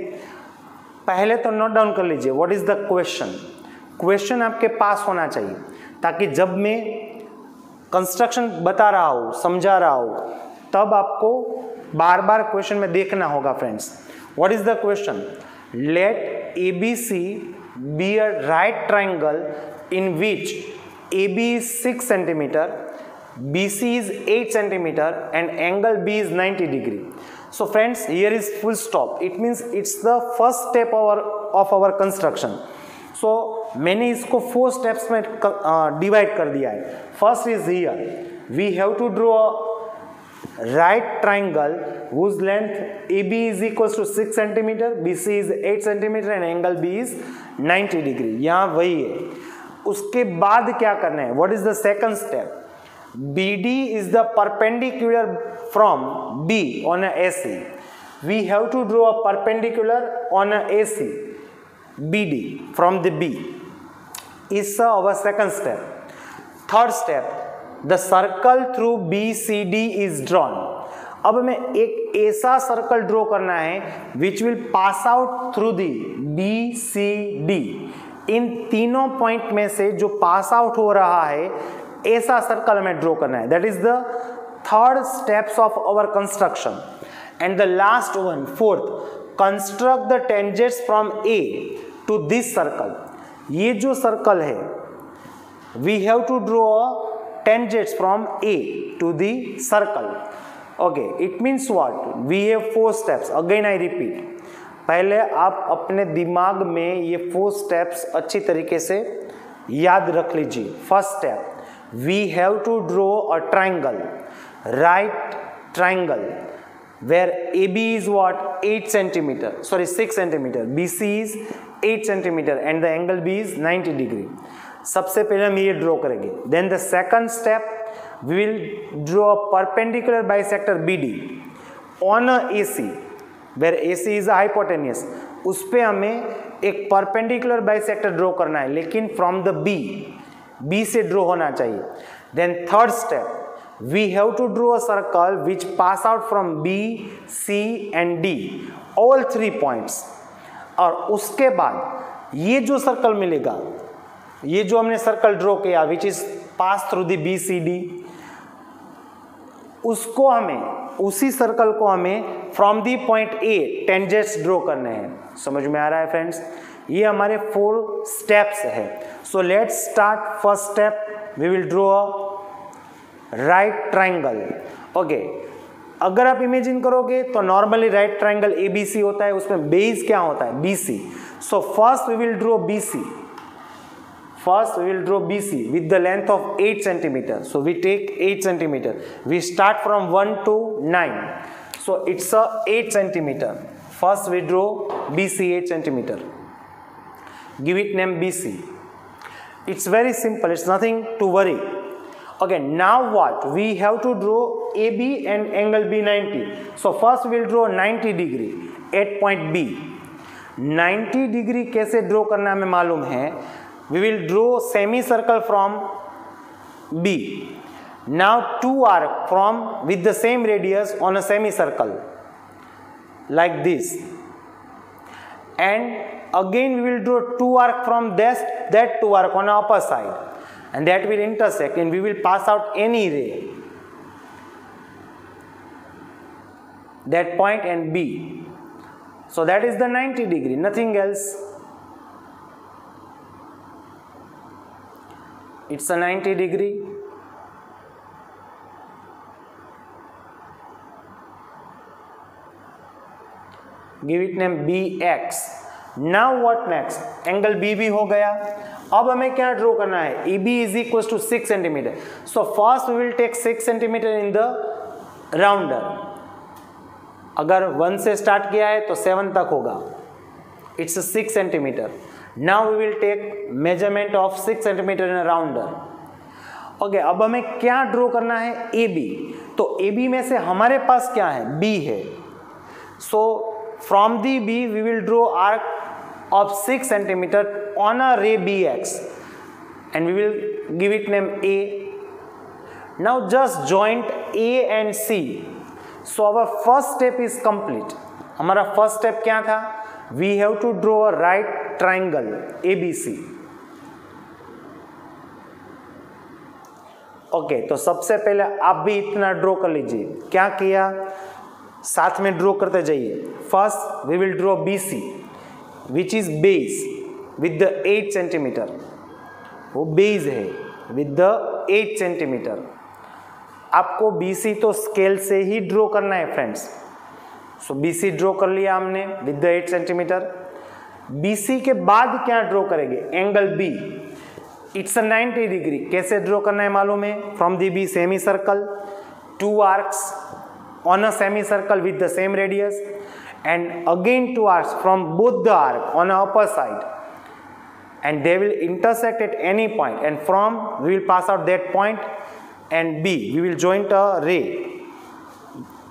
Speaker 1: पहले तो नोट डाउन कर लीजिए what is the question. Question आपके पास होना चाहिए ताकि जब मैं कंस्ट्रक्शन बता रहा हूँ, समझा रहा हूँ, तब आपको बार बार क्वेश्चन में देखना होगा friends. What is the question? Let ABC be a right triangle in which AB is 6 cm, BC is 8 cm and angle B is 90 degree. So friends, here is full stop. It means it's the first step of our construction. So मैंने इसको 4 steps में divide कर दिया है. First is here. We have to draw a right triangle whose length AB is equals to 6 cm, BC is 8 cm and angle B is 90 degree. यहाँ वही है. उसके बाद क्या करना है? What is the second step? BD is the perpendicular from B on a AC. We have to draw a perpendicular on a AC. BD from the B is our second step. Third step, the circle through BCD is drawn. अब हमें एक ऐसा circle draw करना है which will pass out through the BCD. इन तीनों point में से जो पास आउट हो रहा है ऐसा सर्कल हमें ड्रॉ करना है. That is the third steps of our construction. And the last one, fourth, construct the tangents from A to this circle. ये जो सर्कल है we have to draw tangents from A to the circle. Okay, it means what? We have 4 steps. Again I repeat. पहले आप अपने दिमाग में ये 4 steps अच्छी तरीके से याद रख लीजिए. First step, we have to draw a triangle, right triangle, where AB is what? 6 cm, BC is 8 cm and the angle B is 90 degree. सबसे पहले हम ये ड्रॉ करेंगे. Then the second step, we will draw a perpendicular bisector BD on a AC, where AC is a hypotenuse. उस पे हमें एक perpendicular bisector draw करना है, लेकिन from the B से ड्रॉ होना चाहिए. Then third step, we have to draw a circle which pass out from B, C and D, all 3 points. और उसके बाद ये जो सर्कल मिलेगा, ये जो हमने सर्कल ड्रॉ किया which is pass through the BCD, उसको हमें, उसी सर्कल को हमें from the point A tangents draw करने हैं। समझ में आ रहा है फ्रेंड्स? ये हमारे 4 स्टेप्स है। So let's start. First step, we will draw a right triangle. Okay, अगर आप इमेजिन करोगे तो नॉर्मली राइट ट्राइंगल ABC होता है, उसमें बेस क्या होता है? BC। So first we will draw BC। First we will draw BC with the length of 8 cm. So we take 8 cm. We start from 1 to 9. So it's a 8 cm. First we draw BC 8 cm. Give it name BC. It's very simple. It's nothing to worry. Okay, now what? We have to draw AB and angle B 90. So first we will draw 90 degree at point B. 90 degree कैसे draw करना हमें मालूम है? We will draw semicircle from B. Now 2 arc from with the same radius on a semicircle like this, and again we will draw 2 arc from that 2 arc on the upper side, and that will intersect and we will pass out any ray, that point and B. So that is the 90 degree, nothing else. It's a 90 degree. Give it name BX. Now what next? Angle BB हो गया। अब हमें क्या draw करना है? EB is equals to 6 cm. So first we will take 6 cm in the rounder. अगर 1 से start किया है तो 7 तक होगा। It's a 6 cm. Now we will take measurement of 6 cm in a rounder. Okay, अब हमें क्या ड्रॉ करना है? AB। तो AB में से हमारे पास क्या है? B है। So from the B we will draw arc of 6 cm on a ray BX and we will give it name A. Now just joint A and C. So our first step is complete. हमारा first step क्या था? We have to draw a right triangle ABC. Okay, तो सबसे पहले आप भी इतना draw कर लीजिए। क्या किया? साथ में ड्रॉ करते जाइए। First we will draw BC which is base with the 8 centimetre. वो बेस है विद द 8 सेंटीमीटर। आपको BC तो स्केल से ही ड्रॉ करना है फ्रेंड्स। सो BC ड्रॉ कर लिया हमने विद द 8 सेंटीमीटर। BC के बाद क्या ड्रॉ करेंगे? Angle B। It's a 90 degree. कैसे ड्रॉ करना है मालूम है? From the B semi circle, 2 arcs on a semi circle with the same radius and again 2 arcs from both the arc on the upper side, and they will intersect at any point, and from we will pass out that point and B we will join a ray.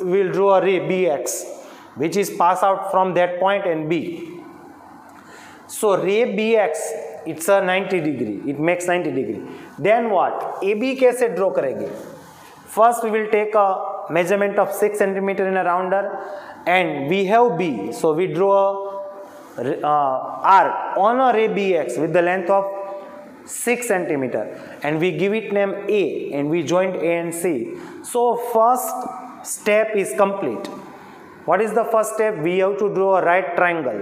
Speaker 1: We will draw a ray BX which is pass out from that point and B. So ray BX it's a 90 degree, it makes 90 degree. Then what? AB कैसे draw करेंगे? First we will take a measurement of 6 centimeter in a rounder and we have B, so we draw a arc on a ray BX with the length of 6 centimeter and we give it name A and we joined A and C. So first step is complete. What is the first step? We have to draw a right triangle.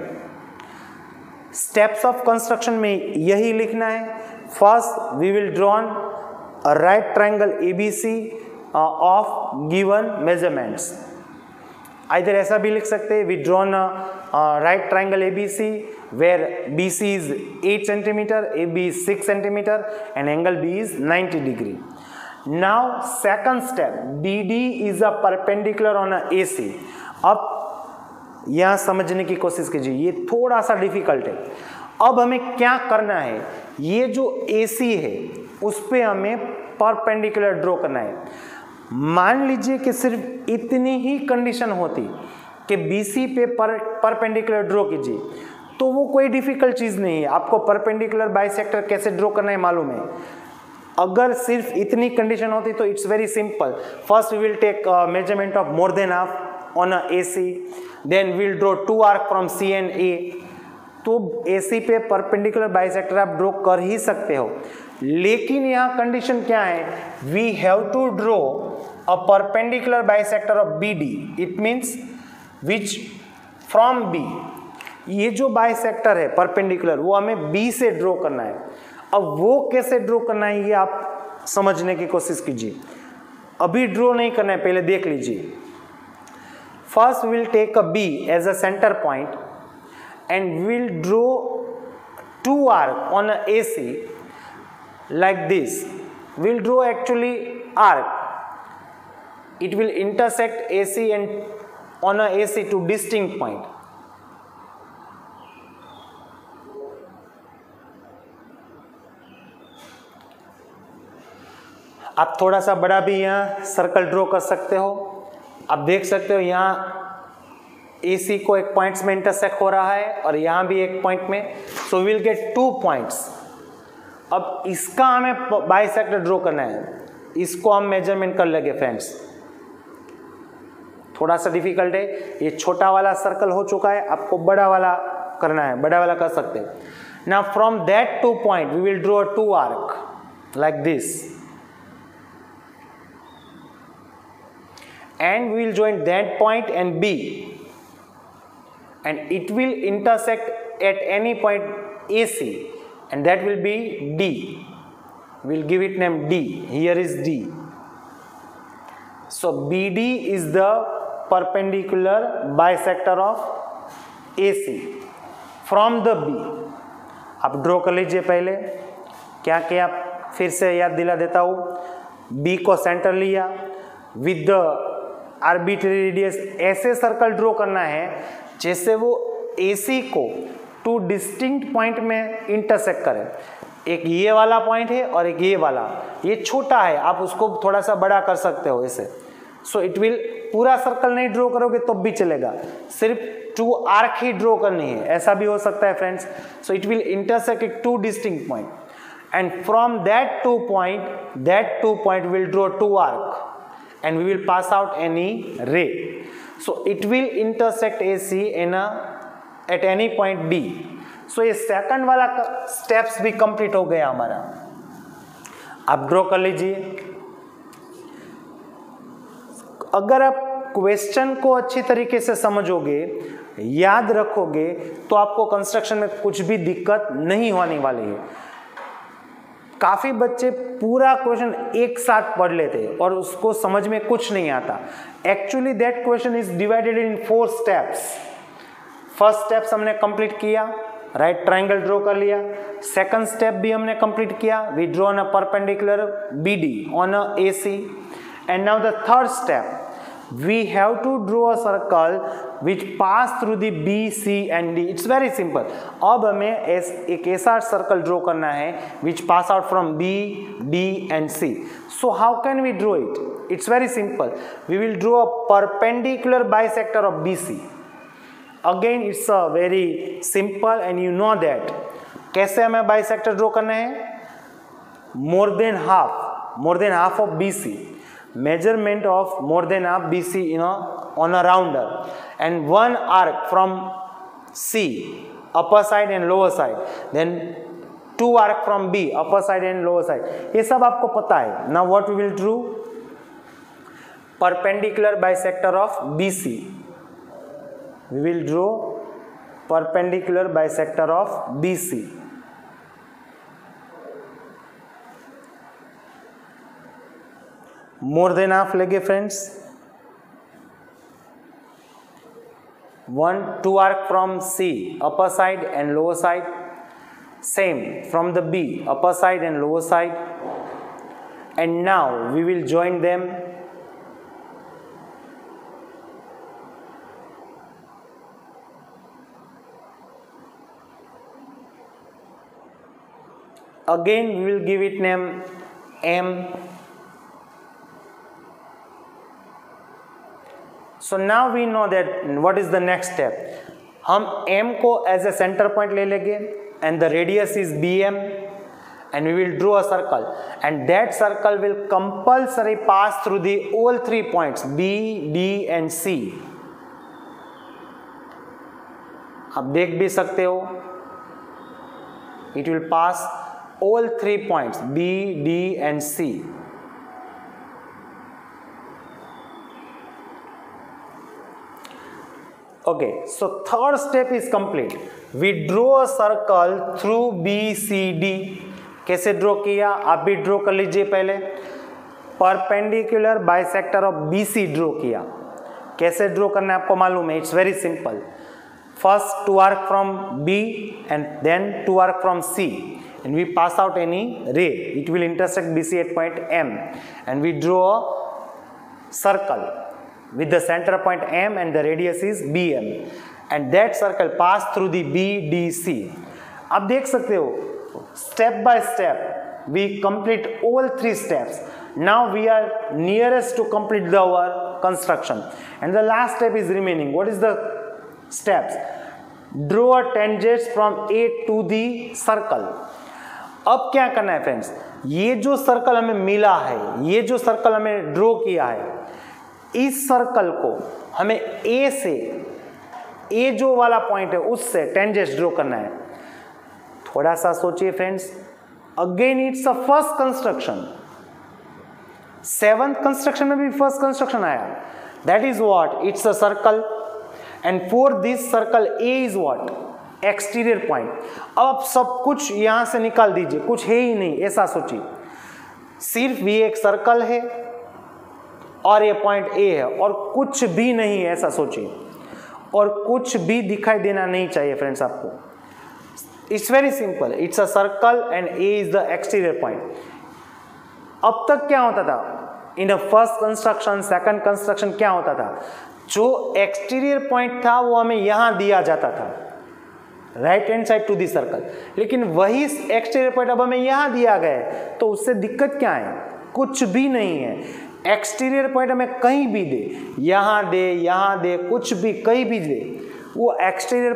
Speaker 1: Steps of construction में यही लिखना है। First we will draw a right triangle ABC of given measurements. Either ऐसा भी लिख सकते हैं, we drawn a right triangle ABC where BC is 8 centimeter, AB is 6 centimeter and angle B is 90 degree. Now second step, BD is a perpendicular on a AC. अब यहाँ समझने की कोशिश कीजिए, ये थोड़ा सा डिफिकल्ट है। अब हमें क्या करना है? ये जो AC है उस पे हमें परपेंडिकुलर ड्रॉ करना है। मान लीजिए कि सिर्फ इतनी ही कंडीशन होती कि BC पे परपेंडिकुलर ड्रॉ कीजिए तो वो कोई डिफिकल्ट चीज़ नहीं है। आपको परपेंडिकुलर बाइसेक्टर कैसे ड्रॉ करना है मालूम है। अगर सिर्फ इतनी कंडीशन होती तो it's very simple. First we will take measurement of more than half on a AC, then we will draw 2 arc from C and A. तो AC पे परपेंडिकुलर बाइसेक्टर आप ड्रॉ कर ही सकते हो, लेकिन यहाँ कंडीशन क्या है, we have to draw a perpendicular bisector of BD. It means which from B. ये जो बाइसेक्टर है परपेंडिकुलर वो हमें B से ड्रॉ करना है. अब वो कैसे ड्रॉ करना है ये आप समझने की कोशिश कीजिए. अभी ड्रॉ नहीं करना है, पहले देख लीजिए. First will take a B as a centre point and we'll draw 2 arc on a AC like this. We'll draw actually arc. It will intersect AC and on a AC to distinct point. आप थोड़ा सा बड़ा भी यहाँ circle draw कर सकते हो. आप देख सकते हो यहाँ AC को एक पॉइंट्स में इंटरसेक्ट हो रहा है और यहाँ भी एक पॉइंट में. So will get 2 points. अब इसका हमें बाइसेक्टर ड्रॉ करना है, इसको हम मेजरमेंट कर लेंगे फ्रेंड्स. थोड़ा सा डिफिकल्ट है, ये छोटा वाला सर्कल हो चुका है, आपको बड़ा वाला करना है, बड़ा वाला कर सकते हैं. Now from that 2 point we will draw 2 arc like this and we will join that point and B, and it will intersect at any point AC, and that will be D. We will give it name D. Here is D. So BD is the perpendicular bisector of AC from the B. आप draw कर लीजिए. पहले क्या किया फिर से याद दिला देता हूँ. B को सेंटर लिया, विद द आर्बिट्रेरी रेडियस ऐसे सर्कल ड्रॉ करना है जैसे वो AC को 2 डिस्टिंक्ट पॉइंट में इंटरसेक्ट करे. एक ये वाला पॉइंट है और एक ये वाला. ये छोटा है, आप उसको थोड़ा सा बड़ा कर सकते हो ऐसे. सो इट विल, पूरा सर्कल नहीं ड्रॉ करोगे तो भी चलेगा, सिर्फ 2 आर्क ही ड्रॉ करनी है, ऐसा भी हो सकता है friends. So it will intersect eight 2 distinct point, and from that 2 point will draw 2 arc and we will pass out any ray. So it will intersect AC at any point D. So ये second वाला steps भी complete हो गया हमारा. आप draw कर लीजिए. अगर आप क्वेश्चन को अच्छी तरीके से समझोगे, याद रखोगे, तो आपको कंस्ट्रक्शन में कुछ भी दिक्कत नहीं होने वाली है. काफ़ी बच्चे पूरा क्वेश्चन एक साथ पढ़ लेते हैं और उसको समझ में कुछ नहीं आता. Actually that question is divided in 4 steps. First steps हमने कंप्लीट किया, राइट ट्रायंगल ड्रॉ कर लिया. सेकंड स्टेप भी हमने कंप्लीट किया, we draw on a perpendicular BD on a AC. And now the third step, we have to draw a circle which pass through the B, C and D. It's very simple. अब हमें एक ऐसा circle draw करना है which pass out from B, D and C. So how can we draw it? It's very simple. We will draw a perpendicular bisector of BC. Again it's a very simple and you know that. कैसे हमें bisector draw करना है? more than half of BC. Measurement of more than half BC on a rounder, and 1 arc from C upper side and lower side, then 2 arc from B upper side and lower side. ये सब आपको पता है. Now what we will do? Perpendicular bisector of BC. We will draw perpendicular bisector of BC. More than half लेंगे friends. 2 arc from C upper side and lower side, same from the B upper side and lower side, and now we will join them. Again we will give it name M. So now we know that what is the next step. हम M को as a center point ले लेंगे and the radius is BM, and we will draw a circle, and that circle will compulsory pass through the all 3 points B, D and C. आप देख भी सकते हो, it will pass all 3 points B, D and C. Okay, so third step is complete. We draw a circle through BCD. कैसे draw किया, आप भी draw कर लीजिए. पहले perpendicular bisector of BC draw किया. कैसे ड्रॉ करना है आपको मालूम है, it's very simple. First two arc from B and then two arc from C, and we pass out any ray. It will intersect BC at point M, and we draw a circle with the center point M and the radius is BM, and that circle pass through the BDC. आप देख सकते हो, step by step we complete all 3 steps. Now we are nearest to complete our construction, and the last step is remaining. What is the steps? Draw a tangents from A to the circle. अब क्या करना है friends, ये जो circle हमें मिला है, ये जो सर्कल हमें ड्रॉ किया है, इस सर्कल को हमें A से, A जो वाला पॉइंट है उससे टेंजेंट्स ड्रॉ करना है. थोड़ा सा सोचिए friends. Again it's a first construction. 7th construction में भी फर्स्ट कंस्ट्रक्शन आया. That is what, it's a circle, and for this circle A is what, exterior point. अब आप सब कुछ यहां से निकाल दीजिए, कुछ है ही नहीं, ऐसा सोचिए. सिर्फ ये एक सर्कल है और ये पॉइंट A है और कुछ भी नहीं है, ऐसा सोचिए. और कुछ भी दिखाई देना नहीं चाहिए फ्रेंड्स आपको. It's very simple. It's a circle and A is the exterior point. अब तक क्या होता था in the first construction, second construction, क्या होता था, जो एक्सटीरियर पॉइंट था वो हमें यहां दिया जाता था, right hand side to the circle. लेकिन वही एक्सटीरियर पॉइंट अब हमें यहां दिया गया है, तो उससे दिक्कत क्या है, कुछ भी नहीं है. एक्सटीरियर पॉइंट हमें कहीं भी दे, यहां दे, कुछ भी कहीं भी दे, वो एक्सटीरियर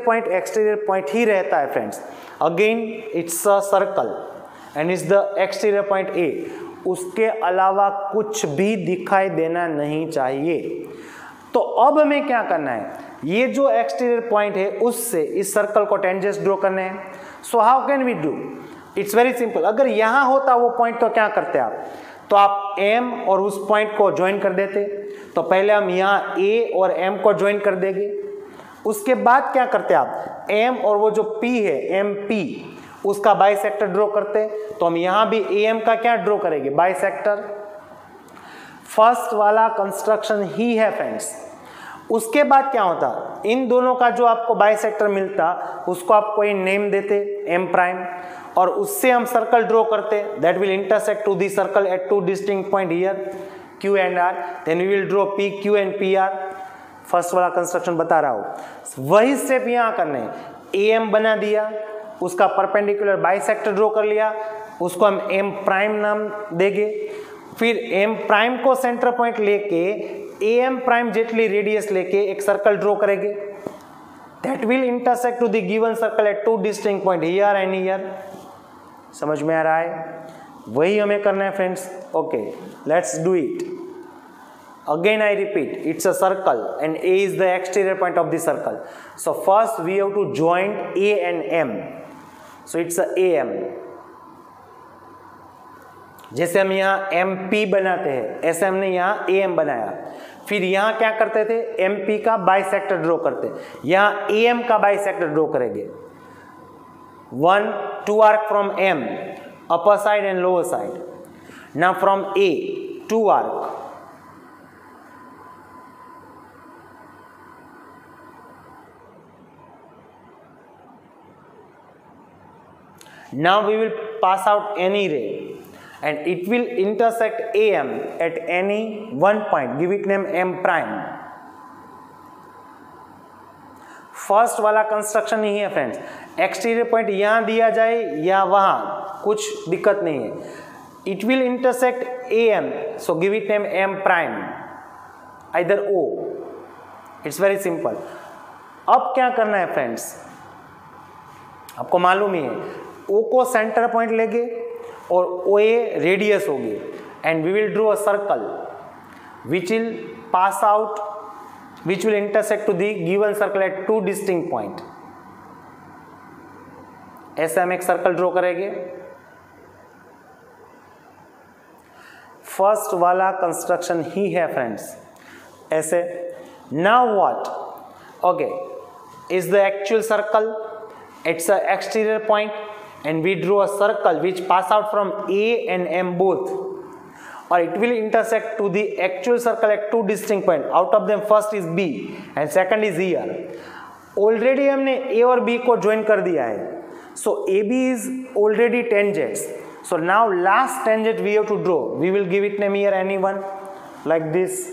Speaker 1: पॉइंट ही रहता है friends. Again it's a circle and it's the exterior point A. उसके अलावा कुछ भी दिखाई देना नहीं चाहिए. तो अब हमें क्या करना है, ये जो एक्सटीरियर पॉइंट है उससे इस सर्कल को टेंजेंट्स ड्रॉ करने हैं. So how can we do, it's very simple. अगर यहां होता वो पॉइंट तो क्या करते आप, तो आप M और उस पॉइंट को ज्वाइन कर देते. तो पहले हम यहाँ A और M को ज्वाइन कर देंगे. उसके बाद क्या करते आप, M और वो जो P है MP, उसका बाइसेक्टर ड्रॉ करते. तो हम यहाँ भी AM का क्या ड्रॉ करेंगे, बाइसेक्टर. फर्स्ट वाला कंस्ट्रक्शन ही है फ्रेंड्स. उसके बाद क्या होता, इन दोनों का जो आपको बाइसेक्टर मिलता उसको आप कोई नेम देते M', और उससे हम सर्कल ड्रॉ करते. That will intersect to the circle at 2 distinct point here Q and R. Then we will draw PQ and PR. फर्स्ट वाला कंस्ट्रक्शन बता रहा हूं. वही स्टेप यहाँ करने. AM बना दिया, उसका परपेंडिकुलर बाइसेक्टर ड्रॉ कर लिया, उसको हम M' नाम देंगे. फिर M' को सेंटर पॉइंट लेके AM' जेटली रेडियस लेके एक सर्कल ड्रॉ करेंगे. That will intersect to the given circle at 2 distinct point here and here. समझ में आ रहा है, वही हमें करना है friends. Okay, let's do it. Again I repeat, it's a circle and A is the exterior point of the circle. So first we have to join A and M. So it's a AM. जैसे हम यहाँ MP बनाते हैं, ऐसे हमने यहाँ AM बनाया. फिर यहाँ क्या करते थे, MP का बाइसेक्टर ड्रॉ करते. यहाँ AM का बाइसेक्टर ड्रॉ करेंगे. 2 arc from M, upper side and lower side. Now from A, 2 arc. Now we will pass out any ray and it will intersect AM at any one point. Give it name M'. First वाला construction नहीं है friends. Exterior point यहाँ दिया जाए या वहाँ, कुछ दिक्कत नहीं है. It will intersect AM, so give it name M', either O. It's very simple. अब क्या करना है फ्रेंड्स, आपको मालूम ही है. O को सेंटर पॉइंट लेंगे और OA रेडियस होगी, and we will draw a circle which will pass out, which will intersect to the given circle at two distinct point. ऐसे हम एक सर्कल ड्रॉ करेंगे. फर्स्ट वाला कंस्ट्रक्शन ही है फ्रेंड्स, ऐसे. Now what? Okay, is the actual circle, it's a exterior point, and we draw a circle which pass out from A and M both, or it will intersect to the actual circle at two distinct points. Out of them first is B and second is here. Already हमने A और B को join कर दिया है, so AB is already tangents. So now last tangent we have to draw. We will give it name here, anyone like this,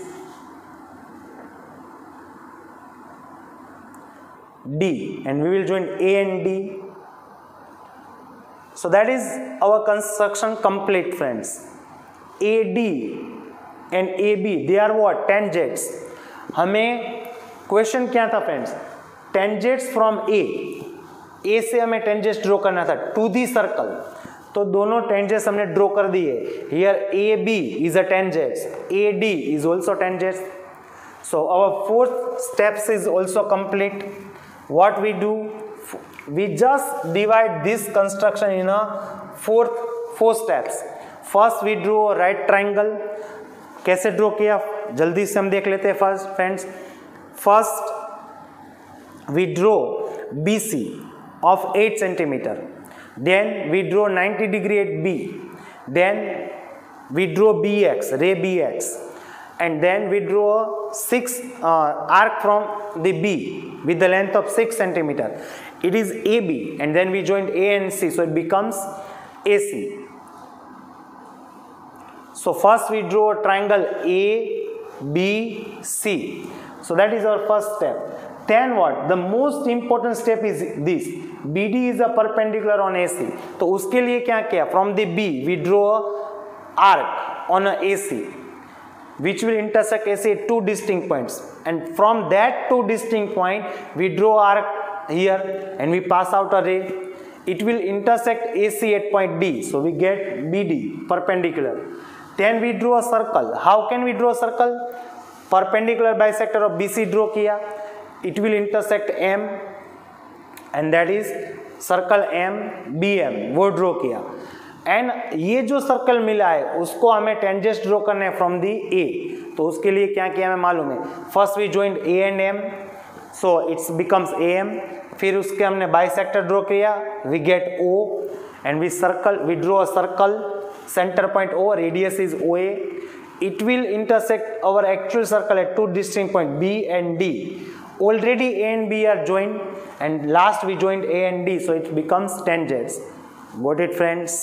Speaker 1: D, and we will join A and D. So that is our construction complete, friends. AD and AB, they are what? Tangents. हमें question क्या था friends? Tangents from ए से हमें tangents draw करना था to the circle, तो दोनों tangents हमने ड्रॉ कर दिए. Here AB is a tangents, AD is also tangents. So our fourth steps is also complete. What we do? We just divide this construction in a four steps. First we draw a right triangle. कैसे draw किया जल्दी से हम देख लेते हैं first friends. First we draw BC of 8 centimeter. Then we draw 90 degree at B. Then we draw BX, ray BX. And then we draw a arc from the B with the length of 6 centimeter. It is AB, and then we joined A and C, so it becomes AC. So first we draw a triangle ABC. So that is our first step. Then what? The most important step is this. BD is a perpendicular on AC. तो उसके लिए क्या किया? From the B we draw a arc on a AC, which will intersect AC at two distinct points, and from that two distinct point we draw arc here and we pass out a ray. It will intersect AC at point D, so we get BD, perpendicular. Then we draw a circle. How can we draw a circle? Perpendicular bisector of BC draw किया, it will intersect M, and that is circle MBM, वो draw किया. And ये जो circle मिला है उसको हमें tangents draw करने हैं फ्रॉम दी ए, तो उसके लिए क्या किया हमें मालूम है. First we joined A and M, so it's becomes A M. फिर उसके हमने बाइसेक्टर ड्रॉ किया, we get O, and we draw a circle, centre point O, radius is O A. It will intersect our actual circle at two distinct point B and D. Already A and B are joined, and last we joined A and D, so it becomes tangents. Got it, friends?